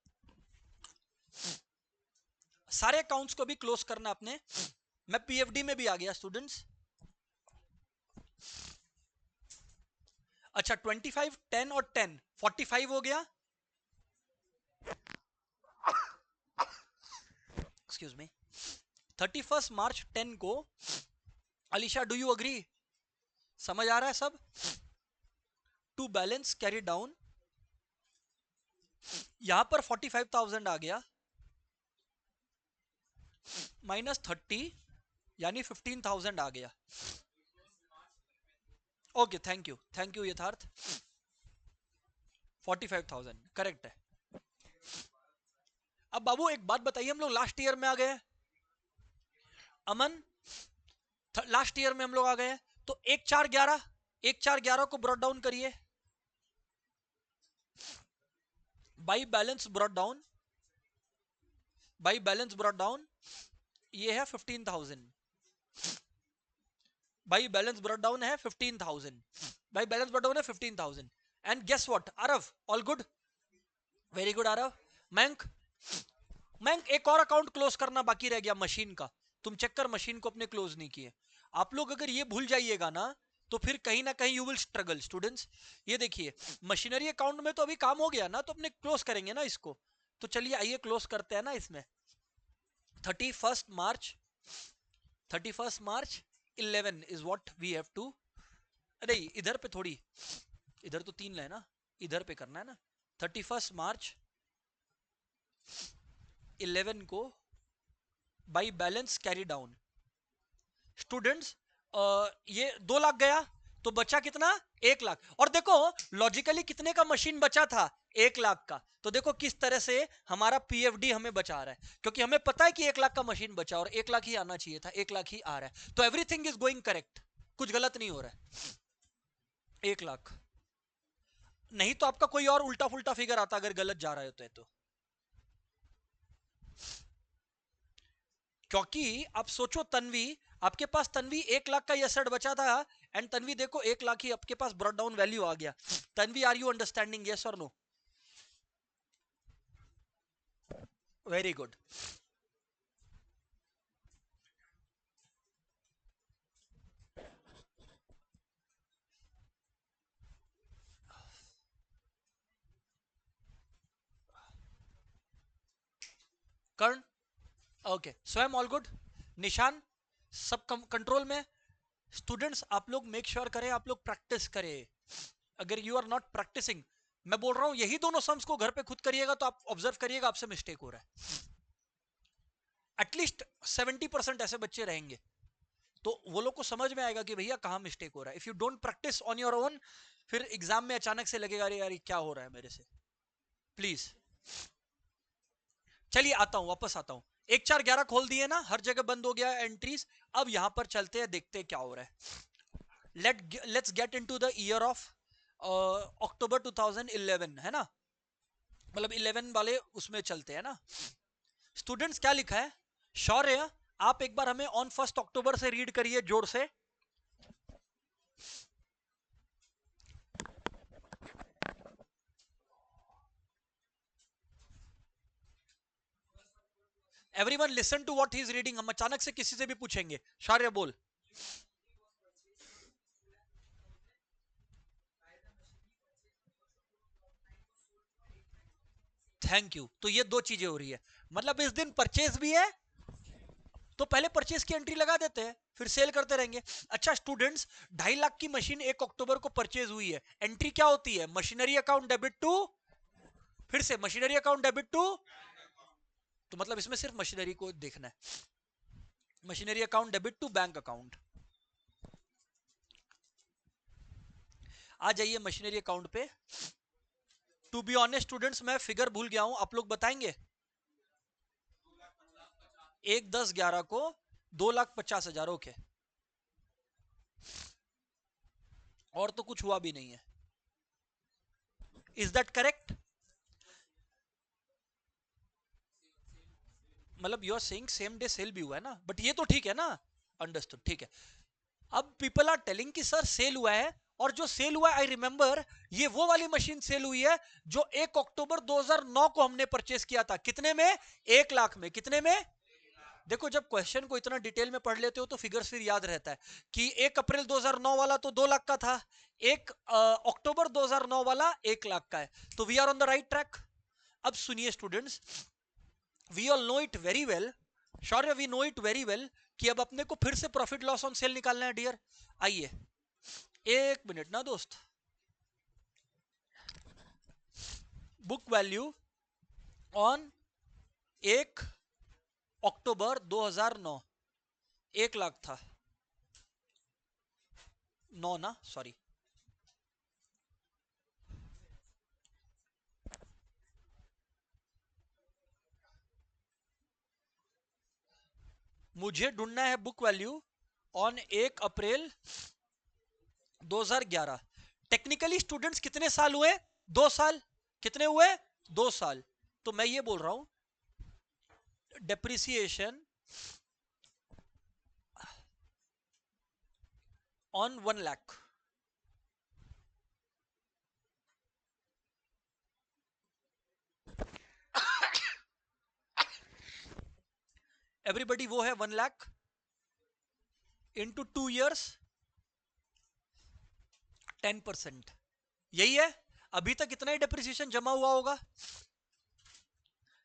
सारे अकाउंट्स को भी क्लोज करना अपने। मैं पीएफडी में भी आ गया स्टूडेंट्स। अच्छा 25, 10 और 10 45 हो गया। Excuse me. 31 मार्च 10 को, अलीशा डू यू अग्री? समझ आ रहा है सब? टू बैलेंस कैरी डाउन, यहां पर 45,000 आ गया, माइनस 30 यानी 15,000 आ गया। ओके, थैंक यू यथार्थ। 45,000 करेक्ट है। अब बाबू एक बात बताइए, हम लोग लास्ट ईयर में आ गए, अमन लास्ट ईयर में हम लोग आ गए, तो 1,4,11 को ब्रॉट डाउन करिए, by balance brought down, by balance brought down ये है 15,000, बाई बैलेंस ब्रॉट डाउन है 15,000, बाई बैलेंस ब्रॉट डाउन है 15,000। And guess what Aarav, all good, very good Aarav. मैंक मैंक एक और अकाउंट क्लोज करना बाकी रह गया मशीन का, तुम चेक कर मशीन को अपने क्लोज नहीं किए। आप लोग अगर ये भूल जाइएगा ना तो फिर कहीं ना कहीं यू विल स्ट्रगल स्टूडेंट्स। ये देखिए मशीनरी अकाउंट में तो अभी काम हो गया ना, तो अपने क्लोज करेंगे ना इसको। तो चलिए आइए क्लोज करते हैं ना इसमें। 31 March 11 is what we have to, अरे इधर पे थोड़ी, इधर तो 3 है ना, इधर पे करना है ना। 31 मार्च 11 को by balance carry down. Students ये 2 लाख गया तो बचा कितना? 1 लाख। और देखो लॉजिकली कितने का मशीन बचा था? 1 लाख का। तो देखो किस तरह से हमारा पीएफडी हमें बचा रहा है, क्योंकि हमें पता है कि 1 लाख का मशीन बचा और 1 लाख ही आना चाहिए था, 1 लाख ही आ रहा है। तो एवरीथिंग इज गोइंग करेक्ट, कुछ गलत नहीं हो रहा है। 1 लाख नहीं तो आपका कोई और उल्टा फुल्टा फिगर आता अगर गलत जा रहा है तो। क्योंकि आप सोचो तन्वी, आपके पास तन्वी 1 लाख का ये एसेट बचा था, एंड तन्वी देखो 1 लाख ही आपके पास ब्रॉट डाउन वैल्यू आ गया। Tanvi are you understanding, yes और no? Very good. Karn okay, Swayam all good, Nishan सब कंट्रोल में। स्टूडेंट्स आप लोग मेक श्योर करें, आप लोग प्रैक्टिस करें। अगर यू आर नॉट प्रैक्टिसिंग, मैं बोल रहा हूं यही दोनों सम्स को घर पे खुद करिएगा तो आप ऑब्जर्व करिएगा आपसे मिस्टेक हो रहा है। एटलीस्ट 70% ऐसे बच्चे रहेंगे तो वो लोग को समझ में आएगा कि भैया कहां मिस्टेक हो रहा है। If you don't practice on your own, फिर एग्जाम में अचानक से लगेगा अरे यार क्या हो रहा है मेरे से। प्लीज चलिए आता हूं, वापस आता हूं। 1,4,11 खोल दिए ना, हर जगह बंद हो गया एंट्रीज। अब यहां पर चलते हैं, देखते हैं क्या हो रहा है। Let's get into the year of October 2011 है ना, मतलब 11 वाले उसमें चलते हैं ना। स्टूडेंट्स क्या लिखा है? शौर्य आप एक बार हमें ऑन 1 अक्टूबर से रीड करिए जोर से। Everyone listen to what he is reading. हम अचानक से किसी से भी पूछेंगे। शौर्य बोल। Thank you. तो ये दो चीजें हो रही है, मतलब इस दिन परचेज भी है, तो पहले परचेज की एंट्री लगा देते हैं, फिर सेल करते रहेंगे। अच्छा स्टूडेंट्स, 2.5 लाख की मशीन 1 अक्टूबर को परचेज हुई है, एंट्री क्या होती है? मशीनरी अकाउंट डेबिट टू, फिर से मशीनरी अकाउंट डेबिट टू, तो मतलब इसमें सिर्फ मशीनरी को देखना है। Machinery account debit to bank account. आ जाइए मशीनरी अकाउंट पे। टू बी ऑनेस्ट स्टूडेंट्स, मैं फिगर भूल गया हूं, आप लोग बताएंगे? 1/10/11 को 2,50,000। ओके, और तो कुछ हुआ भी नहीं है। Is that correct? मतलब you are saying same day sale भी हुआ है ना, बट ये तो ठीक है ना, अंडरस्टूड, ठीक है। अब पीपल आर टेलिंग कि सर सेल हुआ है, और जो सेल हुआ है आई रिमेंबर, ये वो वाली मशीन सेल हुई है जो 1 अक्टूबर 2009 को हमने परचेस किया था। कितने में? 1 लाख में। कितने में? देखो जब क्वेश्चन को इतना डिटेल में पढ़ लेते हो तो फिगर्स फिर याद रहता है कि 1 अप्रैल 2009 वाला तो 2 लाख का था, 1 अक्टूबर 2009 वाला 1 लाख का है, तो we are on the right track. अब सुनिए students, we all know it very well, Shaurya we know it very well, कि अब अपने को फिर से प्रॉफिट लॉस ऑन सेल निकालना है डियर। आइए एक मिनट ना दोस्त। बुक वैल्यू ऑन 1 अक्टूबर 2009 1 लाख था, 9 ना, सॉरी। मुझे ढूंढना है book value on 1 April 2011। Technically students कितने साल हुए? 2 साल। कितने हुए? 2 साल। तो मैं ये बोल रहा हूं, डेप्रिसिएशन ऑन 1 लाख। एवरीबडी वो है 1 लाख इंटू 2 years 10%, यही है। अभी तक इतना ही डेप्रिसिएशन जमा हुआ होगा,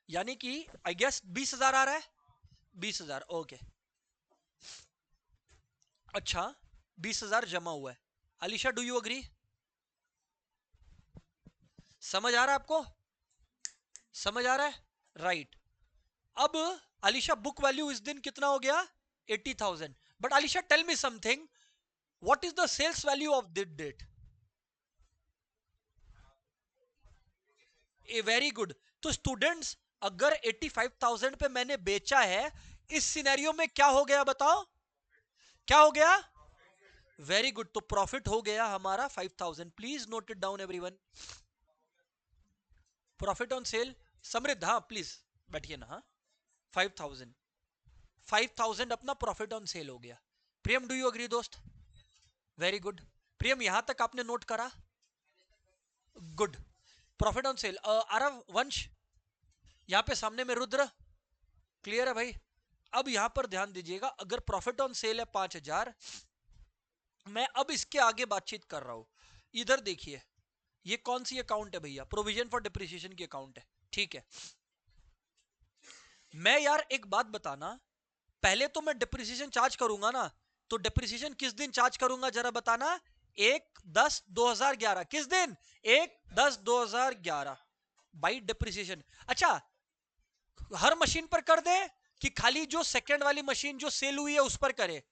यानी कि आई गेस 20,000 आ रहा है। 20,000, ओके। अच्छा 20,000 जमा हुआ है। Alisha do you agree? समझ आ रहा है आपको? समझ आ रहा है, राइट। अब अलीशा बुक वैल्यू इस दिन कितना हो गया? 80,000। But Alisha tell me something, what is the sales value of this date? Ah very good. तो स्टूडेंट्स, अगर 85,000 पे मैंने बेचा है, इस सिनेरियो में क्या हो गया बताओ? क्या हो गया? Very good. तो प्रॉफिट हो गया हमारा 5,000। Please note it down everyone. Profit on cell, समृद्ध, हाँ प्लीज बैठिए ना, हाँ। 5,000, 5,000 अपना प्रॉफिट ऑन सेल हो गया। प्रियम डू यू अग्री दोस्त? Very good. प्रियम यहां तक आपने नोट करा? Good. Profit on sale. Aarav, Vansh, यहां पे सामने में रुद्र, क्लियर है भाई? अब यहां पर ध्यान दीजिएगा, अगर प्रॉफिट ऑन सेल है 5,000, मैं अब इसके आगे बातचीत कर रहा हूं। इधर देखिए, ये कौन सी अकाउंट है भैया? प्रोविजन फॉर डिप्रिसिएशन की अकाउंट है, ठीक है। मैं यार एक बात बताना, पहले तो मैं डिप्रिसिएशन चार्ज करूंगा ना, तो डिप्रिसिएशन किस दिन चार्ज करूंगा जरा बताना? 1/10/2011। किस दिन? 1/10/2011 बाई डिप्रिसिएशन। अच्छा, हर मशीन पर कर दे कि खाली जो सेकंड वाली मशीन जो सेल हुई है उस पर करे?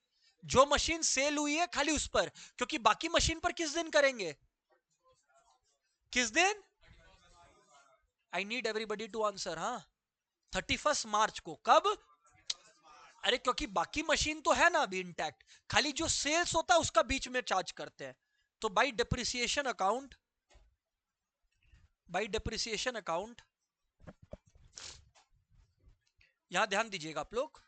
जो मशीन सेल हुई है खाली उस पर, क्योंकि बाकी मशीन पर किस दिन करेंगे? किस दिन? I need everybody to answer, हाँ। 31 मार्च को। कब? अरे क्योंकि बाकी मशीन तो है ना अभी इंटैक्ट, खाली जो सेल्स होता है उसका बीच में चार्ज करते हैं। तो by depreciation account, by depreciation account, यहां ध्यान दीजिएगा आप लोग,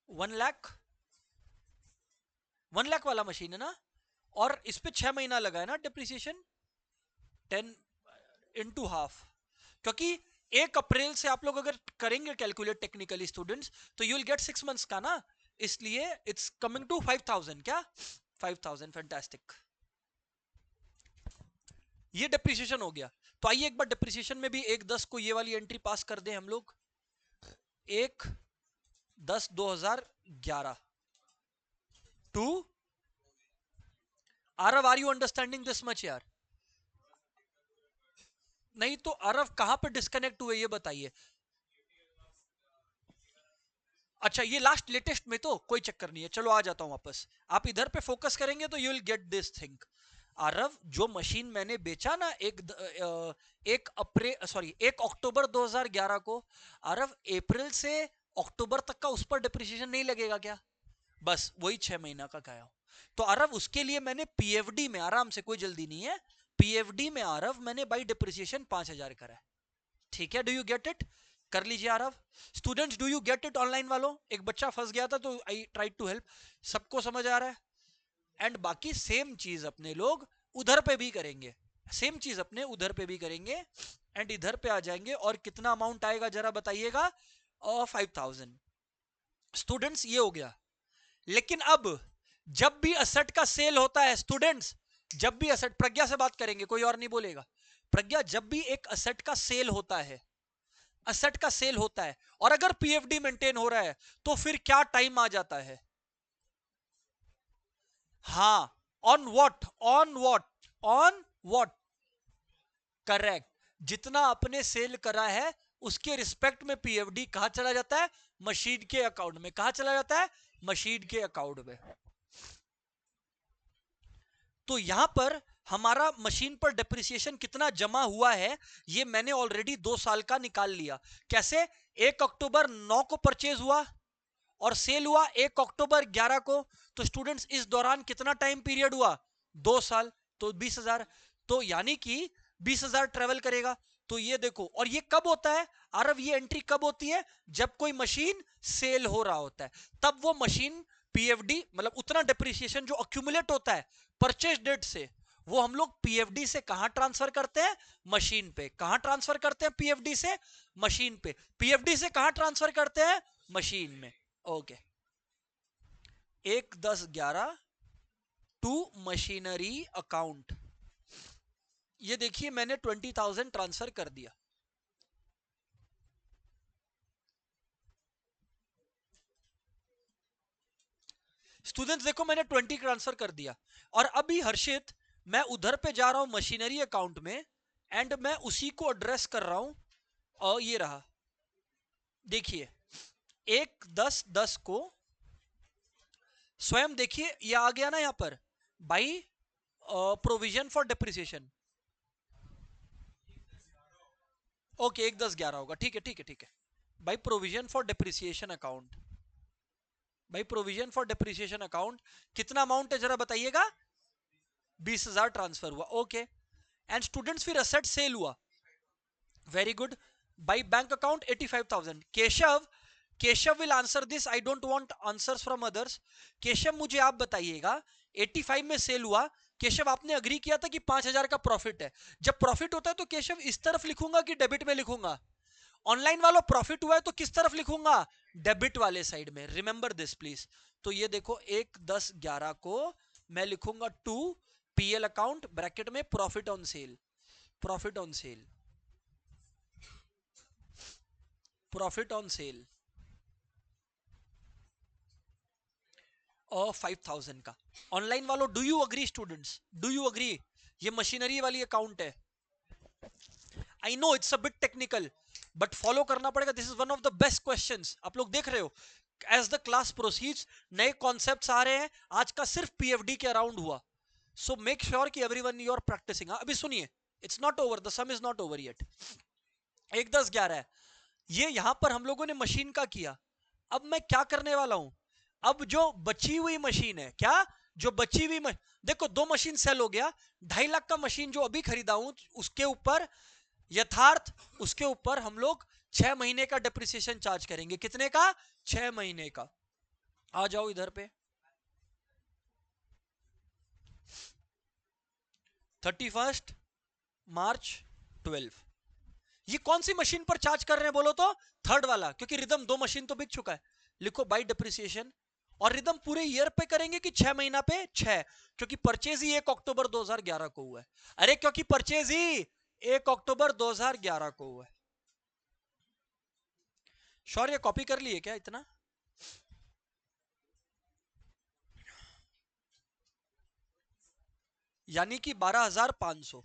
1 लाख 1 लाख वाला मशीन है ना, और इस पे 6 महीना लगा है ना डिप्रिसिएशन, 10 into ½ क्योंकि 1 अप्रैल से आप लोग अगर करेंगे कैलकुलेट टेक्निकली स्टूडेंट्स, तो यू विल गेट 6 मंथ्स का ना, इसलिए इट्स कमिंग टू 5000, क्या 5000, फैंटास्टिक। ये डिप्रिसिएशन हो गया। तो आइए एक बार डिप्रिसिएशन में भी 1/10 को ये वाली एंट्री पास कर दें हम लोग। 1/10/2011 to Aarav, are you understanding this much यार? नहीं तो आरव कहां पे डिस्कनेक्ट हुए ये बताइए। अच्छा ये लास्ट लेटेस्ट में, तो कोई चक्कर नहीं है, चलो आ जाता हूं वापस। आप इधर पे फोकस करेंगे तो you will get this thing. Aarav जो मशीन मैंने बेचा ना 1 अक्टूबर 2011 को, आरव अप्रैल से अक्टूबर तक का उस पर डिप्रिसिएशन नहीं लगेगा क्या? बस वही 6 महीना का गया। तो आरव उसके लिए मैंने पीएफडी में, आराम से कोई जल्दी नहीं है, पीएफडी में आरव मैंने बाई डिप्रिसिएशन 5000 करा है। ठीक है, डू यू गेट इट? कर लीजिए Aarav. Students do you get it? Online वालों, एक बच्चा फंस गया था तो आई ट्राई टू हेल्प। सबको समझ आ रहा है? एंड बाकी सेम चीज अपने लोग उधर पे भी करेंगे, सेम चीज अपने उधर पे भी करेंगे। एंड इधर पे आ जाएंगे और कितना अमाउंट आएगा जरा बताइएगा? 5000। स्टूडेंट्स ये हो गया। लेकिन अब जब भी असेट का सेल होता है स्टूडेंट्स, जब भी असेट, प्रज्ञा से बात करेंगे, कोई और नहीं बोलेगा। प्रज्ञा, जब भी एक असेट का सेल होता है, असेट का सेल होता है और अगर पीएफडी मेंटेन हो रहा है, तो फिर क्या टाइम आ जाता है? हाँ, on what, on what, on what, correct. जितना आपने सेल करा है उसके रिस्पेक्ट में पीएफडी कहां चला जाता है? मशीन के अकाउंट में। कहां चला जाता है? मशीन के अकाउंट में। तो यहां पर हमारा मशीन पर डिप्रिसिएशन कितना जमा हुआ है, ये मैंने ऑलरेडी 2 साल का निकाल लिया। कैसे? 1 अक्टूबर 9 को परचेज हुआ और सेल हुआ 1 अक्टूबर 11 को। तो स्टूडेंट्स इस दौरान कितना टाइम पीरियड हुआ? 2 साल। तो 20,000, तो यानी कि 20,000 ट्रेवल करेगा। तो ये देखो, और ये कब होता है आरव? ये एंट्री कब होती है? जब कोई मशीन सेल हो रहा होता है, तब वो मशीन पीएफडी, मतलब उतना डिप्रिसिएशन जो अक्यूमुलेट होता है परचेज डेट से, वो हम लोग पीएफडी से कहां ट्रांसफर करते हैं? मशीन पे। कहां ट्रांसफर करते हैं पीएफडी से? मशीन पे। पीएफडी से कहां ट्रांसफर करते हैं? मशीन में। Okay, 1/10/11 to machinery account. ये देखिए मैंने 20,000 ट्रांसफर कर दिया। स्टूडेंट्स देखो मैंने 20 ट्रांसफर कर दिया, और अभी हर्षित मैं उधर पे जा रहा हूं मशीनरी अकाउंट में, एंड मैं उसी को एड्रेस कर रहा हूं। और ये रहा, देखिए 1/10/10 को स्वयं देखिए ये आ गया ना यहां पर, by provision for depreciation. Okay 1/10/11 होगा, ठीक है ठीक है ठीक है। By provision for depreciation account, भाई प्रोविजन फॉर डिप्रिसिएशन अकाउंट कितना अमाउंट है जरा बताइएगा? 20,000 ट्रांसफर हुआ। ओके, एंड स्टूडेंट्स फिर असेट सेल हुआ। Very good. By bank account 85,000। Keshav, Keshav will answer this, I don't want answers from others. Keshav मुझे आप बताइएगा, 85 में सेल हुआ, केशव आपने अग्री किया था कि 5,000 का प्रॉफिट है। जब प्रॉफिट होता है तो केशव इस तरफ लिखूंगा कि डेबिट में लिखूंगा? ऑनलाइन वालों प्रॉफिट हुआ है तो किस तरफ लिखूंगा? डेबिट वाले साइड में। Remember this please. तो ये देखो 1/10/11 को मैं लिखूंगा टू पीएल अकाउंट, ब्रैकेट में profit on cell, profit on cell, profit on cell और 5,000 का। ऑनलाइन वालों do you agree? Students do you agree? ये मशीनरी वाली अकाउंट है। I know it's a bit technical, but follow करना पड़ेगा। This is one of the best questions. आप लोग देख रहे हो एज द क्लास प्रोसीड्स नए कॉन्सेप्ट्स आ रहे हैं। आज का सिर्फ पीएफडी के अराउंड हुआ, सो मेक श्योर कि एवरीवन यू आर प्रैक्टिसिंग। अभी सुनिए, it's not over, the some is not over yet. 1/10/11 है, ये यहां पर हम लोगों ने मशीन का किया। अब मैं क्या करने वाला हूं? अब जो बची हुई मशीन है, क्या जो बची हुई देखो 2 मशीन सेल हो गया, 2.5 लाख का मशीन जो अभी खरीदा हूं उसके ऊपर यथार्थ, उसके ऊपर हम लोग 6 महीने का डिप्रिसिएशन चार्ज करेंगे। कितने का? 6 महीने का। आ जाओ इधर पे, 31 मार्च 12। ये कौन सी मशीन पर चार्ज कर रहे हैं बोलो तो? थर्ड वाला, क्योंकि रिदम 2 मशीन तो बिक चुका है। लिखो बाई डिप्रिसिएशन। और रिदम पूरे ईयर पे करेंगे कि 6 महीना पे? 6, क्योंकि परचेज ही 1 अक्टूबर 2011 को हुआ है। अरे क्योंकि परचेज ही 1 अक्टूबर 2011 को हुआ है। श्योर ये कॉपी कर लिए क्या इतना? यानी कि 12,500,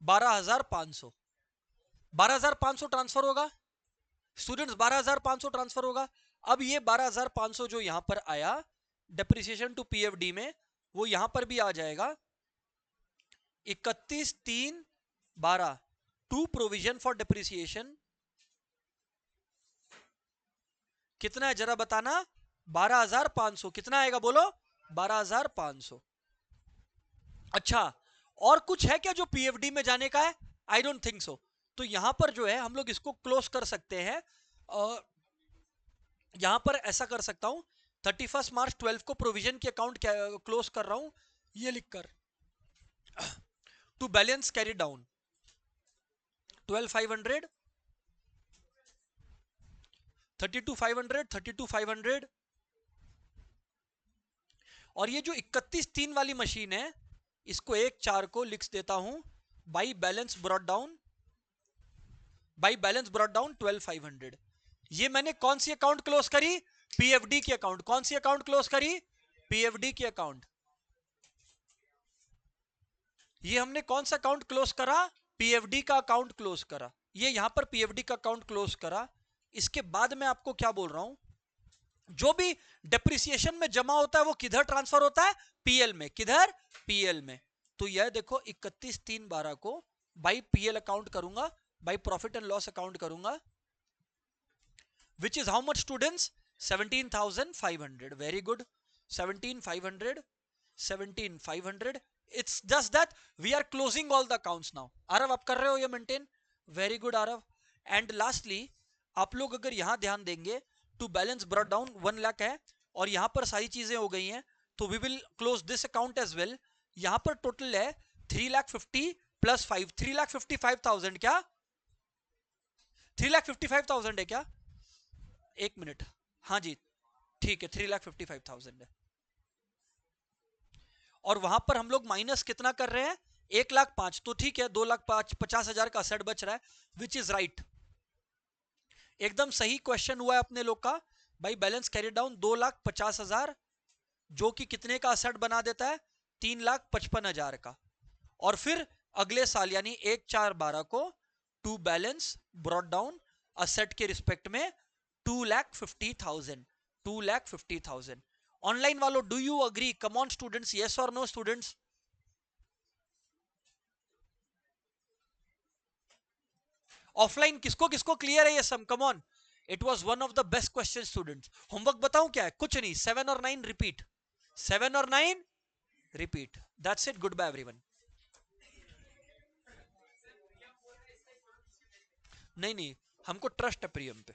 12,500, 12,500 ट्रांसफर होगा स्टूडेंट्स, 12,500 ट्रांसफर होगा। अब ये 12,500 जो यहां पर आया डेप्रिसिएशन टू पीएफडी में, वो यहां पर भी आ जाएगा 31/3/12 टू प्रोविजन फॉर डेप्रिसिएशन। कितना है जरा बताना? 12,500। कितना आएगा बोलो? 12,500। अच्छा, और कुछ है क्या जो पीएफडी में जाने का है? I don't think so. तो यहां पर जो है हम लोग इसको क्लोज कर सकते हैं। यहां पर ऐसा कर सकता हूं, 31 मार्च 12 को प्रोविजन के अकाउंट क्लोज कर रहा हूं, ये लिखकर टू बैलेंस कैरी डाउन 12,500, 32,500, 32,500। और ये जो 31/3 वाली मशीन है, इसको 1/4 को लिख देता हूं by balance brought down, by balance brought down 12,500। ये मैंने कौन सी अकाउंट क्लोज करी? पीएफडी की अकाउंट। कौन सी अकाउंट क्लोज करी? पीएफडी की अकाउंट। ये हमने कौन सा अकाउंट क्लोज करा? पीएफडी का अकाउंट क्लोज करा। ये यहां पर पीएफडी का अकाउंट क्लोज करा। इसके बाद मैं आपको क्या बोल रहा हूं, जो भी डेप्रिसिएशन में जमा होता है वो किधर ट्रांसफर होता है? पीएल में। किधर? पीएल में। तो यह देखो 31/3/12 को बाई पीएल अकाउंट करूंगा, by profit and loss account करूंगा, which is how much students? 17,500. Very good. 17,500, 17,500. It's just that we are closing all the accounts now. Aarav आप कर रहे हो ये maintain? Very good Aarav. And lastly आप लोग अगर यहां ध्यान देंगे, to balance brought down 1 lakh है और यहां पर सारी चीजें हो गई हैं, तो we will close this account as well. यहां पर टोटल है 3,50,000 प्लस 5, 3,55,000। क्या 3,55,000 है क्या? 1 मिनट। हाँ जी, ठीक है, 3,55,000 है। और वहां पर हम लोग माइनस कितना कर रहे हैं? 1,05,000। तो ठीक है, 2,50,000 का असेट बच रहा है, विच इज राइट। एकदम सही क्वेश्चन हुआ है अपने लोग का। भाई बैलेंस कैरी डाउन 2,50,000, जो कि कितने का असेट बना देता है? 3,55,000 का। और फिर अगले साल यानी 1/4/12 को to balance brought down asset के रिस्पेक्ट में 2,50,000, 2,50,000। ऑनलाइन वालों, do you agree? Come on students, yes और नो स्टूडेंट्स? ऑफलाइन किसको किसको क्लियर है ये sum? Come on. It was one of the best question students. Homework बताऊं क्या है? कुछ नहीं, 7 और 9 रिपीट, 7 और 9 repeat. That's it. Goodbye everyone. नहीं नहीं, हमको ट्रस्ट है प्रियम पे।